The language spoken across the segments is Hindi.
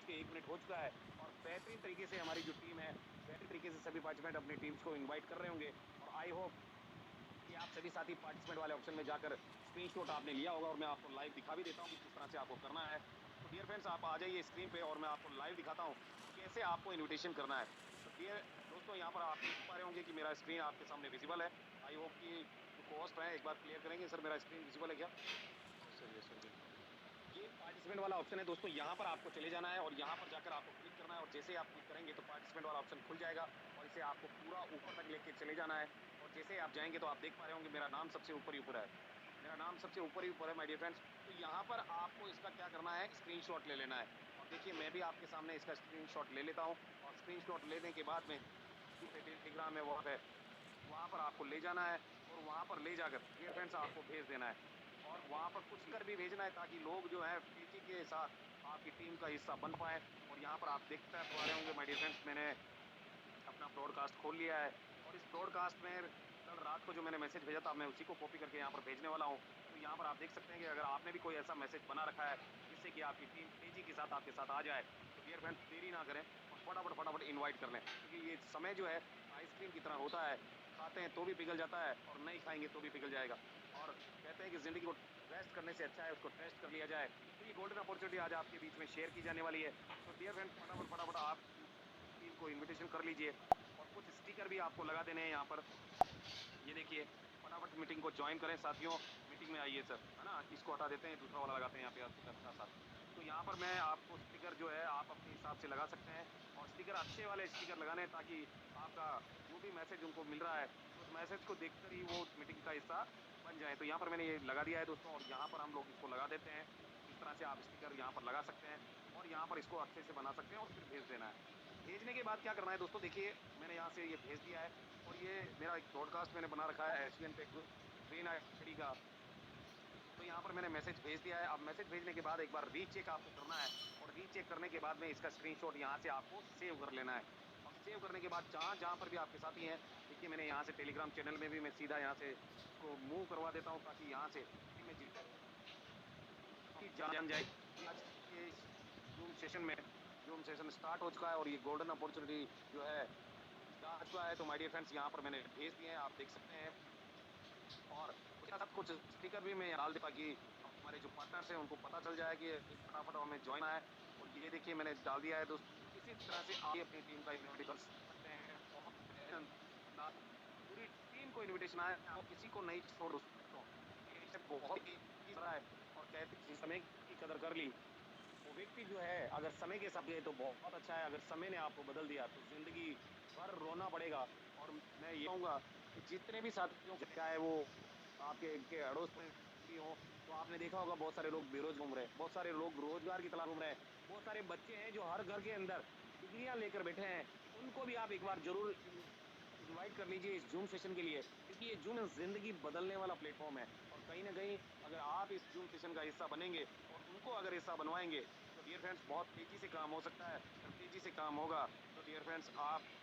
1:01 हो चुका है और बेहतरीन तरीके से हमारी जो टीम है, बेहतरीन तरीके से सभी पार्टिसिपेंट अपनी टीम्स को इनवाइट कर रहे होंगे और आई होप कि आप सभी साथी पार्टिसिपेंट वाले ऑप्शन में जाकर स्क्रीनशॉट आपने लिया होगा और मैं आपको लाइव दिखा भी देता हूँ कि किस तरह से आपको करना है। तो डियर फ्रेंड्स आप आ जाइए स्क्रीन पे और मैं आपको लाइव दिखाता हूँ कैसे आपको इनविटेशन करना है। तो डियर दोस्तों यहाँ पर आप देख पा रहे होंगे कि मेरा स्क्रीन आपके सामने विजिबल है। आई होप कि जो कोस्ट है एक बार क्लियर करेंगे सर मेरा स्क्रीन विजिबल है क्या? यस सर बिल्कुल। ये पार्टिसिपेंट वाला ऑप्शन है दोस्तों, यहाँ पर आपको चले जाना है और यहाँ पर जाकर आपको क्लिक करना है और जैसे ही आप क्लिक करेंगे तो पार्टिसिपेंट वाला ऑप्शन खुल जाएगा और इसे आपको पूरा ऊपर तक लेके चले जाना है और जैसे ही आप जाएंगे तो आप देख पा रहे होंगे मेरा नाम सबसे ऊपर ही ऊपर है। मेरा नाम सबसे ऊपर ही ऊपर है माय डियर फ्रेंड्स। तो यहाँ पर आपको इसका क्या करना है, स्क्रीनशॉट ले लेना है और देखिए मैं भी आपके सामने इसका स्क्रीनशॉट ले लेता हूँ और स्क्रीनशॉट लेने के बाद में टेलीग्राम में वो है वहां पर आपको ले जाना है और वहां पर ले जाकर डियर फ्रेंड्स आपको भेज देना है और वहां पर कुछ कर भी भेजना है ताकि लोग जो है तेजी के साथ आपकी टीम का हिस्सा बन पाए। और यहाँ पर आप देख पा रहे होंगे माय डियर फ्रेंड्स मैंने अपना ब्रॉडकास्ट खोल लिया है और इस ब्रॉडकास्ट में कल रात को जो मैंने मैसेज भेजा था मैं उसी को कॉपी करके यहाँ पर भेजने वाला हूँ। तो यहाँ पर आप देख सकते हैं कि अगर आपने भी कोई ऐसा मैसेज बना रखा है जिससे कि आपकी टीम तेजी के साथ आपके साथ आ जाए तो डियर फ्रेंड्स देरी ना करें और फटाफट फटाफट इनवाइट कर लें क्योंकि ये समय जो है आइसक्रीम की तरह होता है, खाते हैं तो भी पिघल जाता है और नहीं खाएंगे तो भी पिघल जाएगा। और कहते हैं कि जिंदगी को वेस्ट करने से अच्छा है उसको टेस्ट कर लिया जाए। तो ये गोल्डन अपॉर्चुनिटी आज आपके बीच में शेयर की जाने वाली है। तो डियर फ्रेंड्स फटाफट फटाफट आप टीम को इनविटेशन कर लीजिए और कुछ स्टिकर भी आपको लगा देने हैं यहाँ पर। ये देखिए फटाफट मीटिंग को ज्वाइन करें साथियों, मीटिंग में आइए सर, है ना? इसको हटा देते हैं, दूसरा वाला लगाते हैं यहाँ पे स्टिकर का साथ। तो यहाँ पर मैं आपको स्टिकर जो है आप अपने हिसाब से लगा सकते हैं और स्टिकर अच्छे वाले स्टिकर लगाने हैं ताकि आपका जो भी मैसेज उनको मिल रहा है, तो उस मैसेज को देखकर ही वो मीटिंग का हिस्सा बन जाएँ। तो यहाँ पर मैंने ये लगा दिया है दोस्तों और यहाँ पर हम लोग इसको लगा देते हैं। इस तरह से आप स्टिकर यहाँ पर लगा सकते हैं और यहाँ पर इसको अच्छे से बना सकते हैं और फिर भेज देना है। भेजने के बाद क्या करना है दोस्तों देखिए, मैंने यहाँ से ये भेज दिया है और ये मेरा एक ब्रॉडकास्ट मैंने बना रखा है एसवीएन पे ग्रीन आईडी का। तो यहाँ पर मैंने मैसेज भेज दिया है। अब मैसेज भेजने के बाद एक बार रीचेक आपको करना है और रीचेक करने के बाद में इसका स्क्रीनशॉट यहाँ से आपको सेव कर लेना है और सेव करने के बाद जहाँ जहाँ पर भी आपके साथी हैं, देखिए मैंने यहाँ से टेलीग्राम चैनल में भी मैं सीधा यहाँ से इसको मूव करवा देता हूँ ताकि यहाँ से मैं की जान जाए कि आज के इस जूम सेशन में जूम सेशन स्टार्ट हो चुका है और ये गोल्डन अपॉर्चुनिटी जो है जा चुका है। तो माय डियर फ्रेंड्स यहाँ पर मैंने भेज दिए हैं, आप देख सकते हैं और उसके साथ कुछ स्टिकर भी मैं डाल दूँ ताकि हमारे जो पार्टनर्स हैं उनको पता चल जाए कि फटाफट हमें ज्वाइन है। और ये देखिए मैंने डाल दिया है दोस्तों। तो इसी तरह से आप भी अपनी टीम का इन्वाइट कर सकते हैं। बहुत बेहतरीन अंदाज पूरी टीम को इन्विटेशन आया, आप किसी को नहीं छोड़ दोस्तों। ये बहुत ही इस तरह है और कहते हैं समय की कदर कर ली वो व्यक्ति जो है अगर समय के साथ गए तो बहुत अच्छा है, अगर समय ने आपको बदल दिया तो जिंदगी भर रोना पड़ेगा। और मैं ये कहूंगा कि जितने भी साथियों को चाहे वो आपके इनके अड़ोस पड़ोस भी हो, तो आपने देखा होगा बहुत सारे लोग बेरोज घूम रहे हैं, बहुत सारे लोग रोजगार की तलाश घूम रहे हैं, बहुत सारे बच्चे हैं जो हर घर के अंदर डिग्रियां लेकर बैठे हैं। उनको भी आप एक बार जरूर इनवाइट कर लीजिए इस जूम सेशन के लिए क्योंकि ये जूम जिंदगी बदलने वाला प्लेटफॉर्म है और कहीं ना कहीं अगर आप इस जूम सेशन का हिस्सा बनेंगे और उनको अगर हिस्सा बनवाएंगे तो डियर फ्रेंड्स बहुत तेजी से काम हो सकता है और तेजी से काम होगा तो डियर फ्रेंड्स आप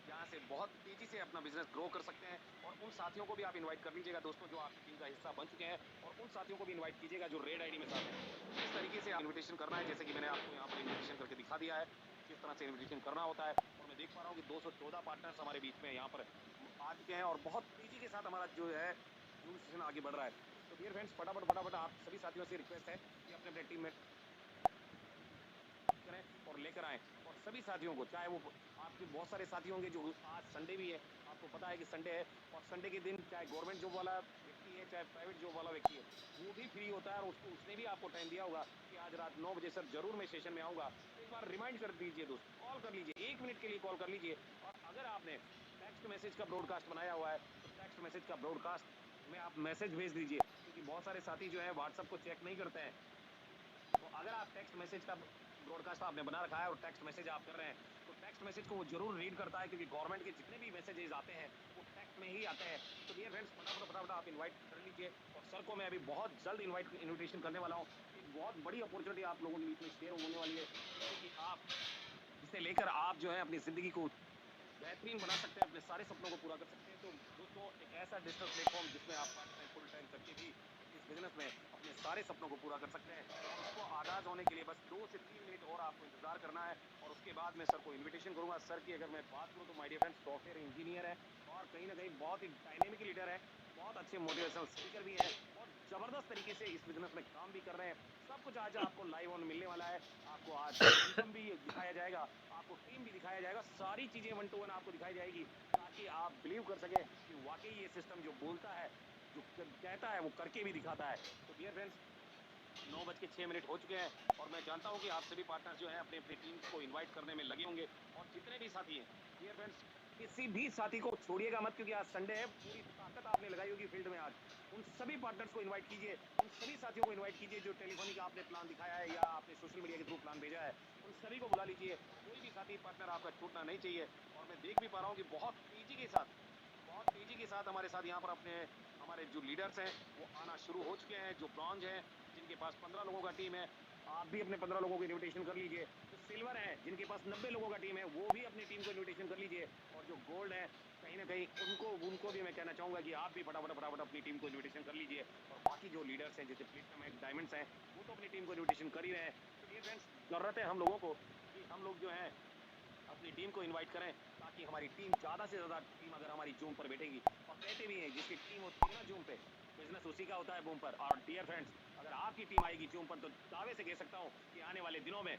यहाँ से बहुत तेजी से अपना बिजनेस ग्रो कर सकते हैं। और उन साथियों को भी आप इनवाइट कर लीजिएगा दोस्तों जो आपकी टीम का हिस्सा बन चुके हैं और उन साथियों को भी इनवाइट कीजिएगा जो रेड आईडी में साथ हैं। तो इस तरीके से इनविटेशन करना है जैसे कि मैंने आपको यहाँ पर इनविटेशन करके दिखा दिया है किस तरह से इनविटेशन करना होता है। और मैं देख पा रहा हूँ कि 214 पार्टनर्स हमारे बीच में यहाँ पर आ चुके हैं और बहुत तेजी के साथ हमारा जो है जूम सेशन आगे बढ़ रहा है। तो डियर फ्रेंड्स फटाफट फटाफट आप सभी साथियों से रिक्वेस्ट है कि अपने अपने टीम में करें और लेकर आएं और सभी साथियों को चाहे वो आपके बहुत सारे साथी होंगे जो आज संडे भी है, आपको पता है कि संडे है और संडे के दिन चाहे गवर्नमेंट जॉब वाला व्यक्ति है चाहे प्राइवेट जॉब वाला व्यक्ति है वो भी फ्री होता है और उसको उसने भी आपको टाइम दिया होगा कि आज रात 9 बजे सर जरूर मैं सेशन में आऊंगा। तो एक बार रिमाइंड कर दीजिए दोस्त, कॉल कर लीजिए, 1 मिनट के लिए कॉल कर लीजिए। और अगर आपने टेक्स्ट मैसेज का ब्रॉडकास्ट बनाया हुआ है तो टेक्स्ट मैसेज का ब्रॉडकास्ट में आप मैसेज भेज दीजिए क्योंकि बहुत सारे साथी जो है व्हाट्सएप को चेक नहीं करते हैं। तो अगर आप टेक्स्ट मैसेज का ब्रॉडकास्ट आपने बना रखा है और टेक्स्ट मैसेज आप कर रहे हैं तो टेक्स्ट मैसेज को वो जरूर रीड करता है क्योंकि गवर्नमेंट के जितने भी मैसेजेस आते हैं वो टेक्स्ट में ही आते हैं। तो डियर फ्रेंड्स फटाफट फटाफट आप इनवाइट कर लीजिए और सर को मैं अभी बहुत जल्द इनविटेशन करने वाला हूँ। एक बहुत बड़ी अपॉर्चुनिटी आप लोगों के बीच में शेयर होने वाली है जिससे कि आप इसे लेकर आप जो है अपनी जिंदगी को बेहतरीन बना सकते हैं, अपने सारे सपनों को पूरा कर सकते हैं। तो दोस्तों एक ऐसा डिजिटल प्लेटफ़ॉर्म जिसमें आप पार्ट टाइम, फुल टाइम करके भी अपनी बिज़नेस में अपने सारे सपनों को पूरा कर सकते हैं। और उसको आगाज़ होने के लिए बस 2 से 3 मिनट और आपको इंतज़ार करना है और उसके बाद मैं सर को इन्विटेशन करूँगा। सर की अगर मैं बात करूँ तो my dear friends software engineer है और कहीं न कहीं बहुत ही डायनामिक लीडर है, बहुत अच्छे मोटिवेशनल स्पीकर भी हैं और ज़बरदस्त तरीके से इस बिज़नेस में काम भी कर रहे हैं। सब कुछ आज आपको लाइव ऑन मिलने वाला है। आपको आज इनकम भी दिखाया जाएगा, आपको टीम भी दिखाया जाएगा, सारी चीज़ें वन टू वन आपको दिखाई जाएगी ताकि आप बिलीव कर सकें कि वाक़ई ये सिस्टम जो बोलता है, जो कहता है वो करके भी दिखाता है। तो डियर फ्रेंड्स 9 बज के 6 मिनट हो चुके हैं और मैं जानता हूँ कि आप सभी पार्टनर्स जो हैं अपनी-अपनी टीम्स को इनवाइट करने में लगे होंगे और जितने भी साथी हैं, डियर फ्रेंड्स किसी भी साथी को छोड़िएगा मत क्योंकि आज संडे है, पूरी ताकत आपने लगाई होगी फील्ड में आज। उन सभी पार्टनर्स को इनवाइट कीजिए, उन सभी साथियों को इनवाइट कीजिए जो टेलीफोनिक आपने प्लान दिखाया है या आपने सोशल मीडिया के थ्रू प्लान भेजा है, उन सभी को बुला लीजिए। कोई भी साथी पार्टनर आपका छूटना नहीं चाहिए और मैं देख भी पा रहा हूँ कि बहुत तेज़ी के साथ हमारे साथ यहाँ पर अपने हमारे जो लीडर्स हैं, वो आना शुरू हो चुके हैं, जो ब्रॉन्ज हैं, जिनके पास 15 लोगों का टीम है, आप भी अपने 15 लोगों को इन्विटेशन कर लीजिए। जो सिल्वर हैं, जिनके पास 90 लोगों का टीम है, वो भी अपनी टीम को इन्विटेशन कर लीजिए और जो गोल्ड है, कहीं न कहीं उनको उनको भी मैं कहना चाहूँगा कि आप भी फटाफट अपनी टीम को इन्विटेशन कर लीजिए और बाकी जो लीडर्स हैं, जैसे प्लेटिनम है, डायमंड्स हैं, वो तो अपनी टीम को इन्विटेशन कर ही रहे हैं। तो डियर फ्रेंड्स, ज़रूरत है हम लोगों को कि हम लोग जो हैं अपनी टीम को इनवाइट करें ताकि हमारी टीम ज़्यादा से ज़्यादा टीम अगर हमारी ज़ूम पर बैठेगी और कहते भी हैं जिसकी टीम होती है ना ज़ूम पे, बिज़नेस उसी का होता है बूम पर। और डियर फ्रेंड्स, अगर आपकी टीम आएगी ज़ूम पर तो दावे से कह सकता हूँ कि आने वाले दिनों में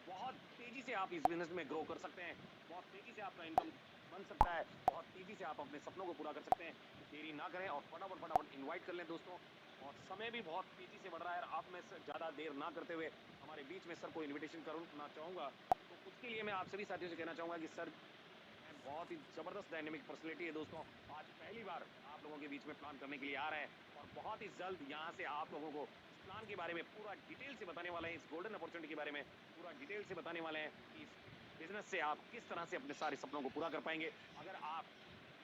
बहुत तेज़ी से आप इस बिज़नेस में ग्रो कर सकते हैं। बहुत तेज़ी से आपका इनकम बन सकता है। बहुत तेज़ी से आप अपने सपनों को पूरा कर सकते हैं। तो देरी ना करें और फटाफट इनवाइट कर लें दोस्तों। और समय भी बहुत तेज़ी से बढ़ रहा है और अब मैं स ज़्यादा देर ना करते हुए हमारे बीच में सर को इन्विटेशन करना चाहूँगा। तो उसके लिए मैं आप सभी साथियों से कहना चाहूँगा कि सर बहुत ही ज़बरदस्त डायनामिक पर्सनैलिटी है दोस्तों। आज पहली बार आप लोगों के बीच में प्लान करने के लिए आ रहे हैं और बहुत ही जल्द यहाँ से आप लोगों को इस प्लान के बारे में पूरा डिटेल से बताने वाले हैं, इस गोल्डन अपॉर्च्युनिटी के बारे में पूरा डिटेल से बताने वाले हैं कि इस बिज़नेस से आप किस तरह से अपने सारे सपनों को पूरा कर पाएँगे। अगर आप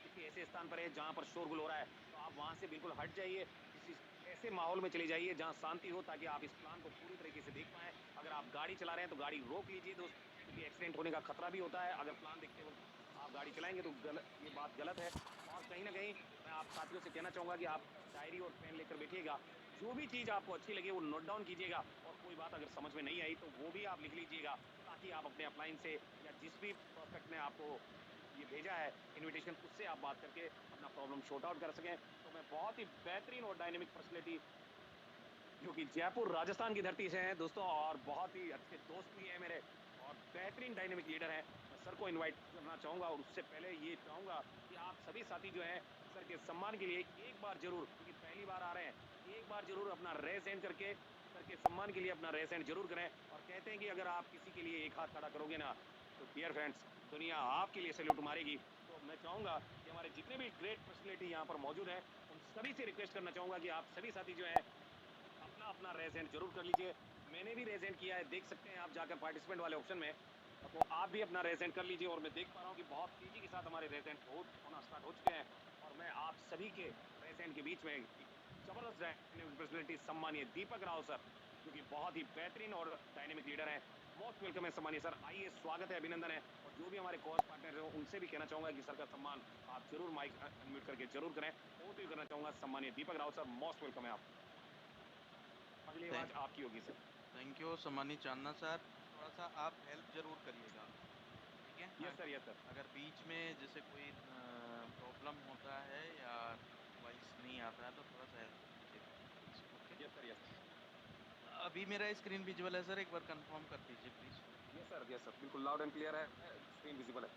किसी ऐसे स्थान पर हैं जहाँ पर शोरगुल हो रहा है, तो आप वहाँ से बिल्कुल हट जाइए। किसी ऐसे माहौल में चले जाइए जहाँ शांति हो ताकि आप इस प्लान को पूरी तरीके से देख पाएँ। अगर आप गाड़ी चला रहे हैं तो गाड़ी रोक लीजिए दोस्त क्योंकि एक्सीडेंट होने का खतरा भी होता है। अगर प्लान देखते वक़्त आप गाड़ी चलाएँगे तो ये बात गलत है। और कहीं न कहीं मैं आप साथियों से कहना चाहूँगा कि आप डायरी और पेन लेकर बैठिएगा। जो भी चीज़ आपको अच्छी लगे वो नोट डाउन कीजिएगा और कोई बात अगर समझ में नहीं आई तो वो भी आप लिख लीजिएगा ताकि आप अपने अपलाइन से या जिस भी प्रोस्पेक्ट ने आपको ये भेजा है इन्विटेशन उससे आप बात करके अपना प्रॉब्लम सॉर्ट आउट कर सकें। तो मैं बहुत ही बेहतरीन और डायनामिक पर्सनैलिटी जो कि जयपुर राजस्थान की धरती से हैं दोस्तों और बहुत ही अच्छे दोस्त भी हैं मेरे और बेहतरीन डायनामिक लीडर हैं। मैं सर को इनवाइट करना चाहूँगा और उससे पहले ये चाहूँगा कि आप सभी साथी जो हैं सर के सम्मान के लिए एक बार ज़रूर क्योंकि पहली बार आ रहे हैं, एक बार ज़रूर अपना रेज़ हैंड करके सर के सम्मान के लिए अपना रेज़ हैंड ज़रूर करें और कहते हैं कि अगर आप किसी के लिए एक हाथ खड़ा करोगे ना, तो डियर फ्रेंड्स दुनिया आपके लिए सैल्यूट मारेगी। तो मैं चाहूँगा कि हमारे जितने भी ग्रेट पर्सनैलिटी यहाँ पर मौजूद हैं, उन सभी से रिक्वेस्ट करना चाहूँगा कि आप सभी साथी जो हैं अपना रेज़ हैंड ज़रूर कर लीजिए। मैंने भी रेज़ हैंड किया है, देख सकते हैं आप जाकर पार्टिसिपेंट वाले ऑप्शन में। तो आप भी अपना रेज़ हैंड कर लीजिए और मैं देख पा रहा हूँ कि बहुत तेज़ी के साथ हमारे रेज़ हैंड होना स्टार्ट हो चुके हैं और मैं आप सभी के रेज़ हैंड के बीच में एक ज़बरदस्त डायनामिक पर्सनैलिटी सम्मानीय दीपक राव सर, जो कि बहुत ही बेहतरीन और डायनामिक लीडर हैं। मोस्ट वेलकम है सम्मानीय सर। आइए स्वागत है, अभिनंदन है और जो भी हमारे कोस्ट पार्टनर हैं, उनसे भी कहना चाहूँगा कि सर का सम्मान आप ज़रूर माइक अनम्यूट करके ज़रूर करें। ओवर टू यू करना चाहूँगा सम्मानीय दीपक राव सर, मोस्ट वेलकम है आप। अगली थैंक आवाज़ आपकी होगी सर। थैंक यू सम्मानित चांदना सर। थोड़ा-सा आप हेल्प ज़रूर करिएगा, ठीक है? Yes sir, yes sir. अगर बीच में जैसे कोई प्रॉब्लम होता है या वॉइस नहीं आता है तो थोड़ा-सा हेल्प कीजिएगा please, okay? Yes sir, yes. अभी मेरा स्क्रीन विज़ुअल है सर, एक बार कन्फर्म कर दीजिए प्लीज़। यस सर, बिल्कुल लाउड एंड क्लियर है, स्क्रीन विज़िबल है।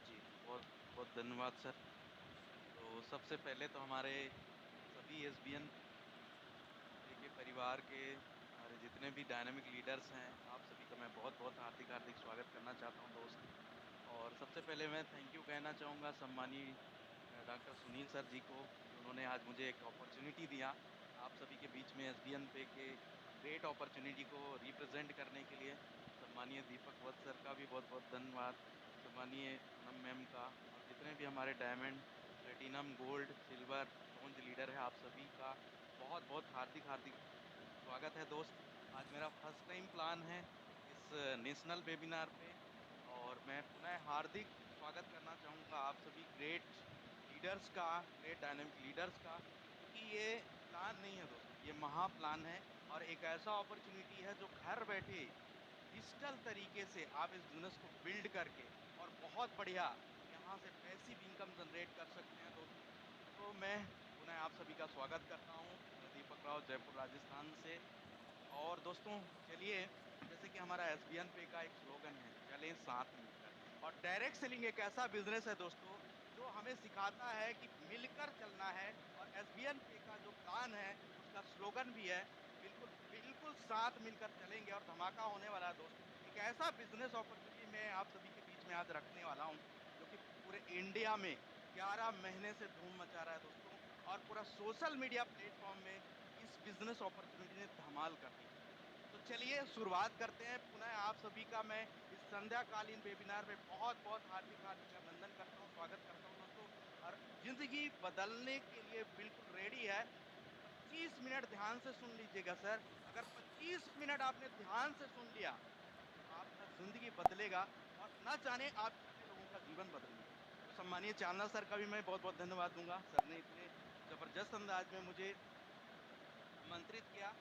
जी, बहुत-बहुत धन्यवाद सर। तो सबसे पहले तो हमारे सभी एसबीएन के परिवार के हमारे जितने भी डायनामिक लीडर्स हैं, आप सभी का मैं बहुत-बहुत हार्दिक-हार्दिक स्वागत करना चाहता हूँ दोस्त। और सबसे पहले मैं थैंक यू कहना चाहूँगा सम्मानीय डॉक्टर सुनील सर जी को कि उन्होंने आज मुझे एक अपॉर्च्युनिटी दिया, आप सभी के बीच में एसबीएन पे के ग्रेट अपॉर्च्युनिटी को रिप्रेज़ेंट करने के लिए। सम्मानीय दीपक वत्स सर का भी बहुत-बहुत धन्यवाद, सम्मानीय पूनम मैम का और जितने भी हमारे diamond, platinum, gold, silver, bronze leader हैं, आप सभी का बहुत-बहुत हार्दिक-हार्दिक स्वागत है दोस्त। आज मेरा फर्स्ट टाइम प्लान है इस नेशनल वेबिनार पे और मैं पुनः हार्दिक स्वागत करना चाहूँगा आप सभी ग्रेट लीडर्स का, ग्रेट डायनामिक लीडर्स का, क्योंकि ये प्लान नहीं है दोस्तों, ये महा प्लान है और एक ऐसा अपॉर्चुनिटी है जो घर बैठे डिजिटल तरीके से आप इस बिज़नेस को बिल्ड करके और बहुत बढ़िया यहाँ से पैसिव इनकम जनरेट कर सकते हैं दोस्तों। तो मैं पुनः आप सभी का स्वागत करता हूँ। मैं दीपक राव जयपुर राजस्थान से। और दोस्तों चलिए, जैसे कि हमारा एसबीएन पे का एक स्लोगन है, चलें साथ मिलकर। और डायरेक्ट सेलिंग एक ऐसा बिजनेस है दोस्तों जो हमें सिखाता है कि मिलकर चलना है। और एसबीएन पे का जो प्लान है उसका स्लोगन भी है, बिल्कुल बिल्कुल साथ मिलकर चलेंगे और धमाका होने वाला है दोस्तों। एक ऐसा बिजनेस अपॉर्चुनिटी मैं आप सभी के बीच में आज रखने वाला हूँ जो कि पूरे इंडिया में 11 महीने से धूम मचा रहा है दोस्तों। और पूरा सोशल मीडिया प्लेटफॉर्म में इस बिजनेस अपॉर्चुनिटी ने धमाल कर दी है। तो चलिए शुरुआत करते हैं। पुनः आप सभी का मैं इस संध्याकालीन वेबिनार में बहुत-बहुत हार्दिक-हार्दिक अभिनंदन करता हूँ, स्वागत करता हूँ दोस्तों। और ज़िंदगी बदलने के लिए बिल्कुल रेडी है। 25 मिनट ध्यान से सुन लीजिएगा सर। अगर 25 मिनट आपने ध्यान से सुन लिया, तो आपका ज़िंदगी बदलेगा और ना जाने आप कितने लोगों का जीवन बदलेंगे। तो सम्मानीय चांदना सर का भी मैं बहुत-बहुत धन्यवाद दूँगा। सर ने इतने ज़बरदस्त अंदाज में मुझे आमंत्रित किया।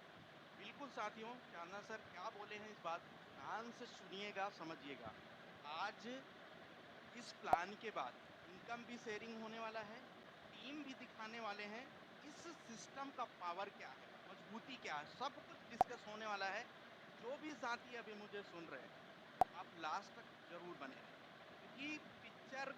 बिल्कुल साथियों, चांदना सर क्या बोले हैं इस बात को ध्यान से सुनिएगा, समझिएगा। आज इस प्लान के बाद इनकम भी शेयरिंग होने वाला है, टीम भी दिखाने वाले हैं, इस सिस्टम का पावर क्या है, मजबूती क्या है, सब कुछ डिस्कस होने वाला है। जो भी साथी अभी मुझे सुन रहे हैं, आप लास्ट तक ज़रूर बने रहें, क्योंकि पिक्चर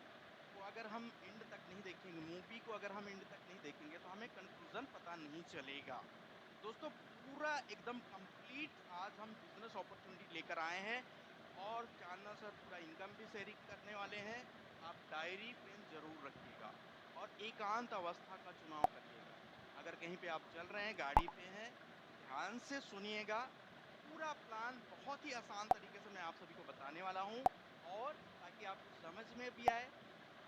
को अगर हम एंड तक नहीं देखेंगे, मूवी को अगर हम एंड तक नहीं देखेंगे, तो हमें कंक्लूज़न पता नहीं चलेगा। तो दोस्तों पूरा एकदम कंप्लीट आज हम बिज़नेस अपॉर्च्युनिटी लेकर आए हैं और चांदना सर पूरा इनकम भी शेयरिंग करने वाले हैं। आप डायरी, पेन ज़रूर रखिएगा और एकांत अवस्था का चुनाव करिएगा। अगर कहीं पे आप चल रहे हैं, गाड़ी पे हैं, तो ध्यान से सुनिएगा। पूरा प्लान बहुत ही आसान तरीके से मैं आप सभी को बताने वाला हूँ और ताकि आपको समझ में भी आए।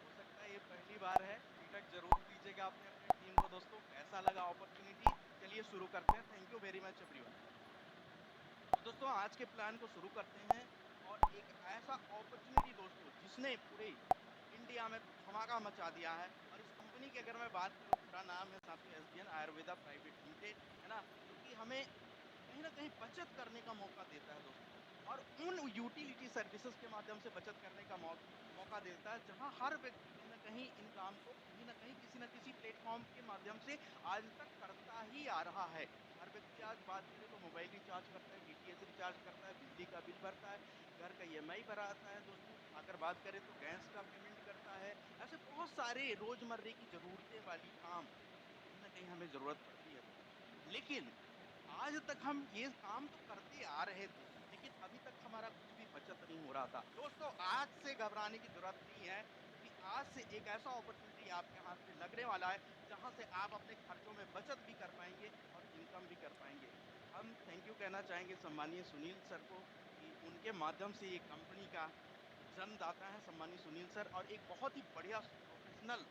हो सकता है ये पहली बार है, फीडबैक ज़रूर दीजिएगा अपने-अपने टीम को दोस्तों, कैसा लगा अपॉर्च्युनिटी? चलिए शुरू करते हैं। Thank you very much everyone. तो दोस्तों आज के प्लान को शुरू करते हैं और एक ऐसा अपॉर्चुनिटी दोस्तों जिसने पूरे इंडिया में धमाका मचा दिया है। और इस कंपनी की अगर मैं बात करूं, पूरा नाम है साथियों एसबीएन आयुर्वेदा प्राइवेट लिमिटेड, है ना, जो कि हमें कहीं न कहीं बचत करने का मौका देता है दोस्तों। और उन यूटिलिटी सर्विसेज़ के माध्यम से बचत करने का मौका देता है, जहाँ हर व्यक्ति कहीं न कहीं इन काम को कहीं न कहीं किसी न किसी प्लेटफ़ॉर्म के माध्यम से आज तक करता ही आ रहा है। हर व्यक्ति आज बात करें तो मोबाइल रिचार्ज करता है, डीटीएच रिचार्ज करता है, बिजली का बिल भरता है, घर का ईएमआई भराता है दोस्तों। अगर बात करें तो गैस का पेमेंट करता है। ऐसे बहुत सारे रोज़मर्रे की ज़रूरतें वाली काम कहीं न कहीं हमें ज़रूरत पड़ती है दोस्तों। लेकिन आज तक हम ये काम तो करते आ रहे थे, लेकिन अभी तक हमारा कुछ भी बचत नहीं हो रहा था। दोस्तों आज से घबराने की ज़रूरत नहीं है, क्योंकि आज से एक ऐसा अपॉर्च्युनिटी आपके हाथ में लगने वाला है, जहाँ से आप अपने खर्चों में बचत भी कर पाएँगे और इनकम भी कर पाएँगे। हम थैंक यू कहना चाहेंगे सम्मानीय सुनील सर को कि उनके माध्यम से ये कंपनी का जन्मदाता है सम्मानीय सुनील सर, और एक बहुत ही बढ़िया प्रोफ़ेशनल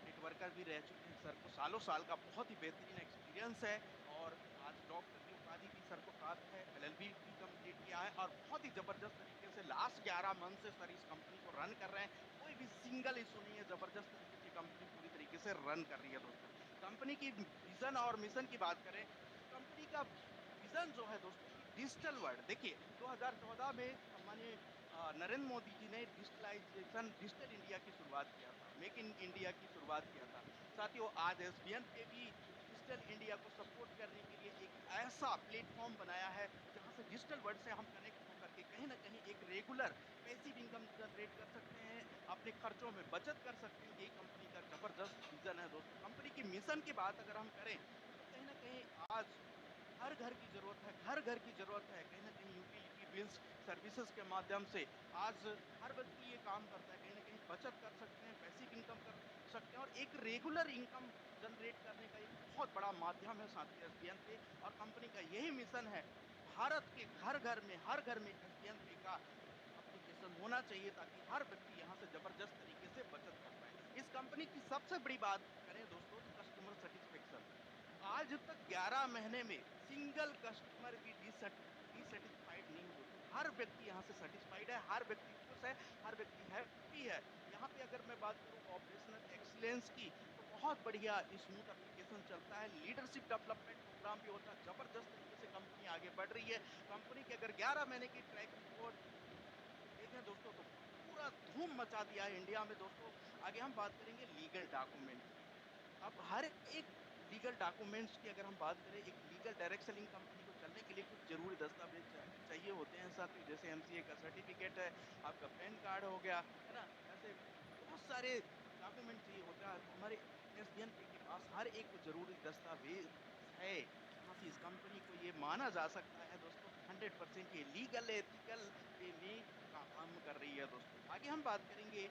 नेटवर्कर भी रह चुके हैं। सर को सालों-साल का बहुत ही बेहतरीन एक्सपीरियंस है और आज डॉक्टर की उपाधि भी सर को प्राप्त है, एलएलबी भी कंप्लीट किया है और बहुत ही ज़बरदस्त तरीके से लास्ट 11 मंथ से सर इस कंपनी को रन कर रहे हैं। कोई भी सिंगल इश्यू नहीं है, ज़बरदस्त तरीके से कंपनी पूरी तरीके से रन कर रही है दोस्तों। कंपनी की विज़न और मिशन की बात करें, तो कंपनी का विज़न जो है दोस्तों कि डिजिटल वर्ल्ड, देखिए 2014 में सम्मानीय नरेंद्र मोदी जी ने डिजिटलाइजेशन, डिजिटल इंडिया की शुरुआत किया था, मेक इन इंडिया की शुरुआत किया था। साथियों आज एसबीएन पे भी डिजिटल इंडिया को सपोर्ट करने के लिए एक ऐसा प्लेटफॉर्म बनाया है, जहां से डिजिटल वर्ल्ड से हम कनेक्ट होकर के कहीं ना कहीं एक रेगुलर पैसिव इनकम जनरेट कर सकते हैं, अपने खर्चों में बचत कर सकते हैं। यही कंपनी का जबरदस्त विजन है दोस्तों। कंपनी की मिशन की बात अगर हम करें, तो कहीं ना कहीं आज हर घर की ज़रूरत है, घर-घर की ज़रूरत है। कहीं न कहीं यूटिलिटी बिल्स सर्विसेज़ के माध्यम से आज हर व्यक्ति ये काम करता है। कहीं न कहीं बचत कर सकते हैं, पैसिव इनकम कर सकते हैं और एक रेगुलर इनकम जनरेट करने का एक बहुत बड़ा माध्यम है साथियों एसबीएन पे। और कंपनी का यही मिशन है कि भारत के घर-घर में, हर घर में एसबीएन पे का एप्लीकेशन होना चाहिए, ताकि हर व्यक्ति यहाँ से ज़बरदस्त तरीके से बचत कर पाए। इस कंपनी की सबसे बड़ी बात करें दोस्तों, तो कस्टमर सैटिस्फैक्शन। आज तक 11 महीने में सिंगल कस्टमर भी डिसैटिस्फाइड नहीं हुए। हर व्यक्ति यहाँ से सैटिस्फाइड है, हर व्यक्ति खुश है, हर व्यक्ति हैप्पी है। यहाँ पे अगर मैं बात करूँ ऑपरेशनल एक्सीलेंस की, तो बहुत बढ़िया स्मूथ एप्लीकेशन चलता है, लीडरशिप डेवलपमेंट प्रोग्राम भी होता है, ज़बरदस्त तरीके से कंपनी आगे बढ़ रही है। कंपनी की अगर 11 महीने की ट्रैक रिकॉर्ड देखें दोस्तों, तो पूरा धूम मचा दिया है इंडिया में दोस्तों। आगे हम बात करेंगे लीगल डॉक्यूमेंट की। अब हर एक लीगल डॉक्यूमेंट्स की अगर हम बात करें, एक लीगल डायरेक्ट सेलिंग कंपनी को चलने के लिए कुछ ज़रूरी दस्तावेज़ चाहिए होते हैं साथियों, जैसे एमसीए का सर्टिफ़िकेट है, आपका पैन कार्ड हो गया, है ना? ऐसे बहुत सारे डॉक्यूमेंट चाहिए होता है, तो हमारे एसबीएन पे के पास हर एक वो ज़रूरी दस्तावेज़ है, जहाँ से इस कंपनी को ये माना जा सकता है दोस्तों कि 100% ये लीगल एथिकल वे में काम कर रही है दोस्तों। आगे हम बात करेंगे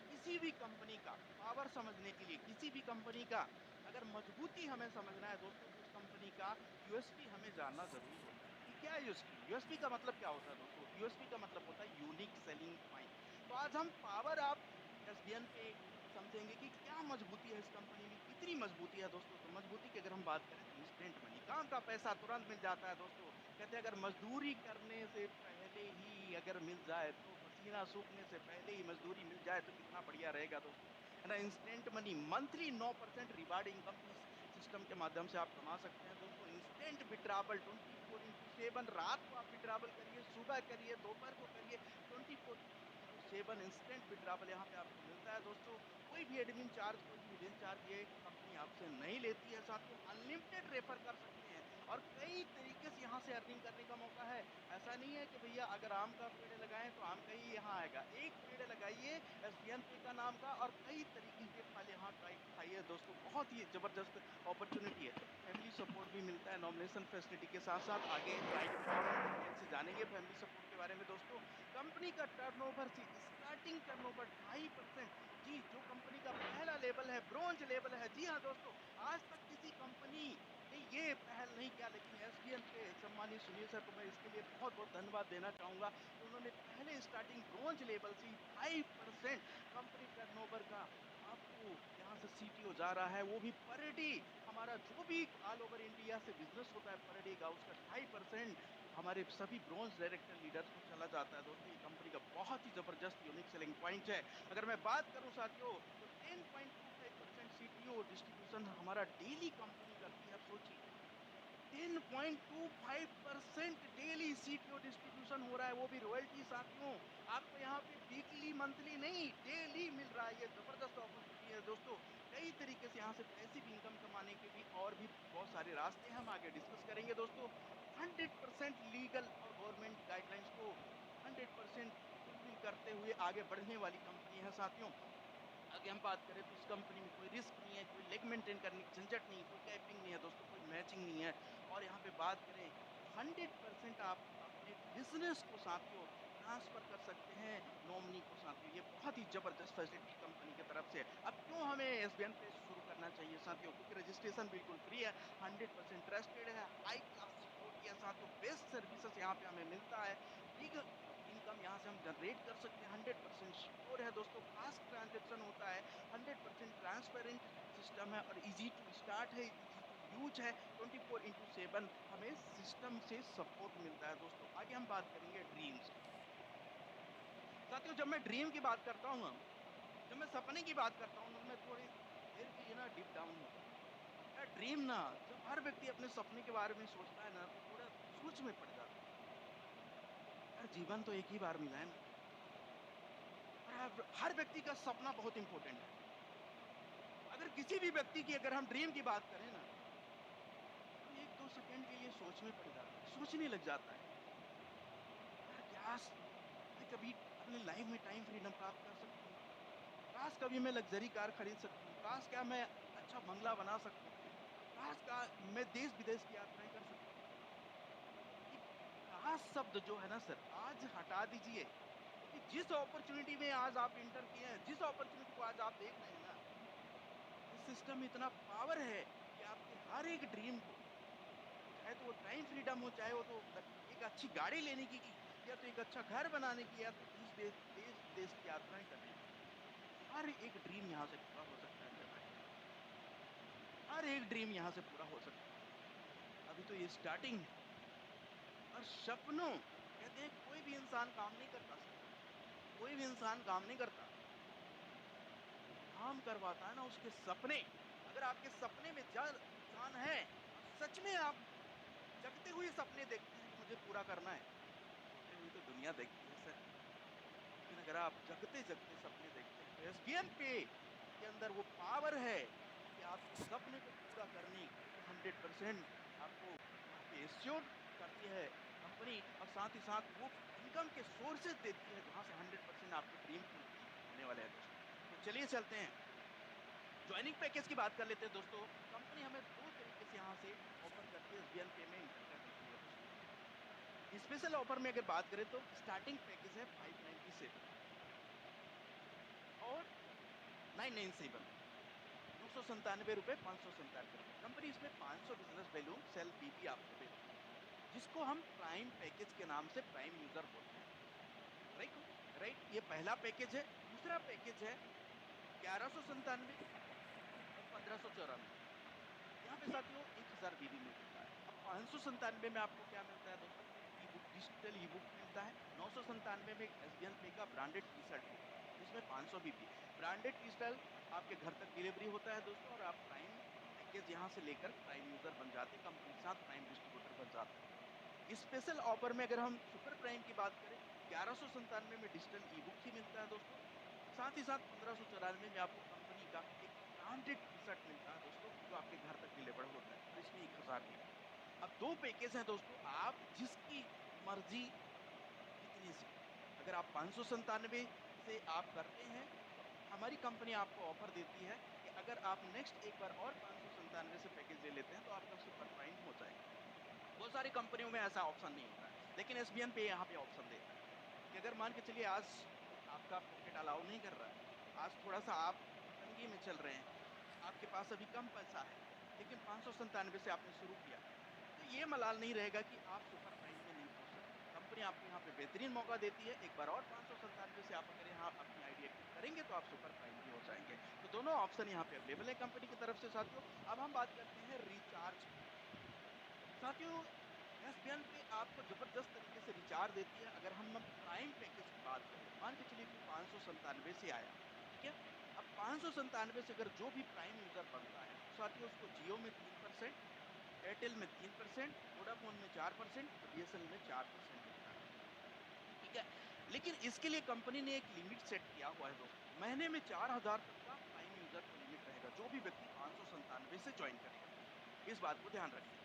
किसी भी कंपनी का पावर समझने के लिए, किसी भी कंपनी का अगर मजबूती हमें समझना है दोस्तों, तो उस कंपनी का यूएसपी हमें जानना ज़रूरी होता है कि क्या है यूएसपी? यूएसपी का मतलब क्या होता है दोस्तों? यूएसपी का मतलब होता है यूनिक सेलिंग पॉइंट। तो आज हम पावर ऑफ एसबीएन पे समझेंगे कि क्या मजबूती है इस कंपनी में, कितनी मजबूती है दोस्तों। तो मजबूती की अगर हम बात करें, तो इंस्टेंट मनी, काम का पैसा तुरंत मिल जाता है दोस्तों। कहते हैं अगर मजदूरी करने से पहले ही अगर मिल जाए, तो पसीना सूखने से पहले ही मजदूरी मिल जाए तो कितना बढ़िया रहेगा दोस्तों, है ना? Instant money, monthly 9% reward income इस सिस्टम के माध्यम से आप कमा सकते हैं दोस्तों। इंस्टेंट विड्रॉवल 24/7, रात को आप विड्रॉवल करिए, सुबह करिए, दोपहर को करिए, 24/7 इंस्टेंट विड्रॉवल यहाँ पे आपको मिलता है दोस्तों। कोई भी एडमिन चार्ज, कोई भी हिडन चार्ज ये कंपनी आपसे नहीं लेती है साथियों। अनलिमिटेड रेफर कर सकते हैं और कई तरीके से यहाँ से अर्निंग करने का मौका है। ऐसा नहीं है कि भैया अगर आम का पेड़ लगाएं तो आम का ही यहाँ आएगा। एक पेड़ लगाइए एसबीएन पे का नाम का, और कई तरीके के फल यहाँ खाइए दोस्तों। बहुत ही जबरदस्त अपॉर्चुनिटी है। फैमिली सपोर्ट भी मिलता है नॉमिनेशन फैसिलिटी के साथ साथ। आगे क्लाइंट एम्पावरमेंट डिटेल से जानेंगे फैमिली सपोर्ट के बारे में दोस्तों। कंपनी का टर्नओवर से स्टार्टिंग टर्नओवर 2.5%। जी, जो कंपनी का पहला लेवल है, ब्रोंज लेवल है। जी हाँ दोस्तों, आज तक किसी कंपनी ने ये पहल नहीं किया, लेकिन एसबीएन पे सम्मानित सुनील सर को मैं इसके लिए बहुत-बहुत धन्यवाद देना चाहूँगा कि उन्होंने पहले स्टार्टिंग ब्रोंज लेवल से ही 2.5% कंपनी टर्नओवर का आपको यहाँ से सीटीओ जा रहा है, वो भी पर डे। हमारा जो भी ऑल ओवर इंडिया से बिज़नेस होता है पर डे का, उसका 2.5% हमारे सभी ब्रोंज डायरेक्टर लीडर्स को चला जाता है दोस्तों। ये कंपनी का बहुत ही ज़बरदस्त यूनिक सेलिंग पॉइंट है। अगर मैं बात करूँ साथियों, तो 10.25% सीटीओ डिस्ट्रीब्यूशन हमारा डेली कंपनी करती है। आप सोचिए, 10.25% डेली सीटीओ डिस्ट्रीब्यूशन हो रहा है, वो भी रॉयल्टी साथियों। आपको यहाँ पे वीकली मंथली नहीं, डेली मिल रहा है। ये जबरदस्त अपॉर्चुनिटी है दोस्तों। कई तरीके से यहाँ से पैसिव इनकम कमाने के भी और भी बहुत सारे रास्ते हैं, हम आगे डिस्कस करेंगे दोस्तों। 100% लीगल और गवर्नमेंट गाइडलाइंस को 100% फुलफिल करते हुए आगे बढ़ने वाली कंपनी है साथियों। आगे हम बात करें तो इस कंपनी में कोई रिस्क नहीं है, कोई लेग मेंटेन करने की झंझट नहीं, कोई कैपिंग नहीं है दोस्तों, कोई मैचिंग नहीं है। और यहाँ पे बात करें तो 100% आप अपने बिजनेस को साथियों ट्रांसफर कर सकते हैं नॉमिनी को साथियों। ये बहुत ही जबरदस्त फैसिलिटी कंपनी की तरफ से है। अब क्यों हमें एसबीएन पे शुरू करना चाहिए साथियों? क्योंकि रजिस्ट्रेशन बिल्कुल फ्री है, 100% ट्रस्टेड है, हाई क्लास सिक्योरिटी है साथियों, बेस्ट सर्विसेज यहाँ पे हमें मिलता है, बिग इनकम यहाँ से हम जनरेट कर सकते हैं, 100% सिक्योर है दोस्तों, फास्ट ट्रांजैक्शन होता है, 100% ट्रांसपेरेंट सिस्टम है और इजी टू स्टार्ट है, इजी टू यूज है, 24/7 हमें सिस्टम से सपोर्ट मिलता है दोस्तों। आगे हम बात करेंगे ड्रीम्स की। साथियों, जब मैं ड्रीम की बात करता हूँ ना, जब मैं सपने की बात करता हूँ ना, तो मैं थोड़ी देर के लिए ना डीप डाउन होता हूँ यार। ड्रीम ना, जब हर व्यक्ति अपने सपने के बारे में सोचता है ना, तो थोड़ा सोच में पड़ जाता है यार। जीवन तो एक ही बार मिला है ना, और हर व्यक्ति का सपना बहुत इंपॉर्टेंट है। अगर किसी भी व्यक्ति की अगर हम ड्रीम की बात करें ना, तो 1-2 सेकंड के लिए सोच में पड़ जाता है, सोचने लग जाता है यार, मैं कभी अपनी लाइफ में टाइम फ्रीडम प्राप्त कर सकता हूँ, काश कभी मैं लग्जरी कार खरीद सकता हूँ, काश क्या मैं अच्छा बंगला बना सकता हूँ, काश का मैं देश विदेश की यात्राएं कर सकता हूँ। ये काश शब्द जो है ना सर, आज हटा दीजिए, क्योंकि जिस अपॉर्चुनिटी में आज आप इंटर किए हैं, जिस अपॉर्चुनिटी को आज आप देख रहे हैं ना, इस सिस्टम में इतना पावर है कि आपके हर एक ड्रीम को, चाहे तो वो टाइम फ्रीडम हो, चाहे वो तो एक अच्छी गाड़ी लेने की, या तो एक अच्छा घर बनाने की, या तो देश विदेश की यात्राएं करने की, हर एक ड्रीम यहाँ से पूरा हो सकता है मेरे भाई। हर एक ड्रीम यहाँ से पूरा हो सकता है। अभी तो ये स्टार्टिंग है। और सपनों, कहते हैं कोई भी इंसान काम नहीं करता सर, कोई भी इंसान काम नहीं करता, काम करवाता है ना उसके सपने। अगर आपके सपने में जान है और सच में आप जगते हुए सपने देखते हैं कि मुझे पूरा करना है, सोते हुए तो दुनिया देखती है सर, लेकिन अगर आप जगते-जगते सपने देखते हैं, तो एसबीएन पे के अंदर वो पावर है कि आपके सपने को पूरा करने को 100% आपको वहाँ पे एश्योर करती है कंपनी, और साथ ही साथ वो इनकम के सोर्सेज़ देती है, जहाँ से 100% आपके ड्रीम फुलफिल होने वाले हैं दोस्तों। तो चलिए चलते हैं, जॉइनिंग पैकेज की बात कर लेते हैं दोस्तों। कंपनी हमें 2 तरीके से यहाँ से ऑफ़र करती है एसबीएन पे में एंटर करने के लिए दोस्तों। स्पेशल ऑफ़र में अगर बात करें तो स्टार्टिंग पैकेज है 597 और 997, 997 रुपये, 597 रुपये। कंपनी इसमें 500 बिजनेस वैल्यू सेल बीबी आपको देती है, जिसको हम प्राइम पैकेज के नाम से प्राइम यूजर बोलते हैं। राइट राइट, ये पहला पैकेज है। दूसरा पैकेज है 1197 और 1594। यहाँ पे साथियों 1000 बीबी मिलता है। अब 597 में आपको क्या मिलता है दोस्तों? ई बुक, डिजिटल ई बुक मिलता है। 997 में एसबीएन पे का ब्रांडेड टी शर्ट मिलता है, जिसमें 500 बीबी ब्रांडेड टी शर्ट आपके घर तक डिलीवरी होता है दोस्तों, और आप प्राइम पैकेज यहाँ से लेकर प्राइम यूजर बन जाते हैं, कंपनी के साथ प्राइम डिस्ट्रीब्यूटर बन जाते हैं। स्पेशल ऑफर में अगर हम सुपर प्राइम की बात करें, 1197 में डिजिटल ई बुक ही मिलता है दोस्तों। साथ ही साथ 1594 में आपको कंपनी का एक ब्रांडेड टी शर्ट मिलता है दोस्तों, जो आपके घर तक डिलीवर होता है, और इसमें 1000 बीबी। अब 2 पैकेज हैं दोस्तों, आप जिसकी मर्जी जितनी सी, अगर आप 597 से आप करते हैं, तो हमारी कंपनी आपको ऑफर देती है कि अगर आप नेक्स्ट एक बार और 597 से पैकेज ले लेते हैं, तो आपका सुपर प्राइम हो जाएगा। बहुत सारी कंपनियों में ऐसा ऑप्शन नहीं होता है, लेकिन एसबीएन पे यहाँ पे ऑप्शन देता है कि अगर मान के चलिए आज आपका पॉकेट अलाउ नहीं कर रहा है, आज थोड़ा-सा आप तंगी में चल रहे हैं, आपके पास अभी कम पैसा है, लेकिन 597 से आपने शुरू किया, तो ये मलाल नहीं रहेगा कि आप सुपर प्राइम में नहीं पहुँच सकते। कंपनी आपको यहाँ पे बेहतरीन मौका देती है, एक बार और 597 से आप अगर यहाँ अपनी आईडी एक्टिव करेंगे, तो आप सुपर प्राइम भी हो जाएँगे। तो दोनों ऑप्शन यहाँ पे अवेलेबल है कंपनी की तरफ से साथियों। अब हम बात करते हैं रिचार्ज की। साथियों, एसबीएन पे आपको जबरदस्त तरीके से रिचार्ज देती है। अगर हम प्राइम पैकेज की बात करें, मान के चलिए कोई 597 से आया, ठीक है? अब 597 से अगर जो भी प्राइम यूजर बनता है, तो साथियों उसको जियो में 3%, एयरटेल में 3%, वोडाफोन में 4% और बीएसएनएल में 4% मिलता है। ठीक है? लेकिन इसके लिए कंपनी ने एक लिमिट सेट किया हुआ है दोस्तों। महीने में 4000 तक का प्राइम यूजर को लिमिट रहेगा, जो भी व्यक्ति 597 से जॉइन करेगा। इस बात को ध्यान रखिएगा।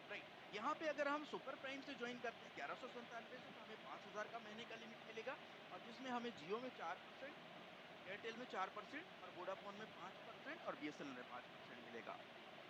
राइट, यहाँ पे अगर हम सुपर प्राइम से ज्वाइन करते हैं 1197 से, तो हमें 5000 का महीने का लिमिट मिलेगा, और जिसमें हमें जियो में 4%, एयरटेल में 4% और वोडाफोन में 5% और बीएसएनएल में 5% मिलेगा।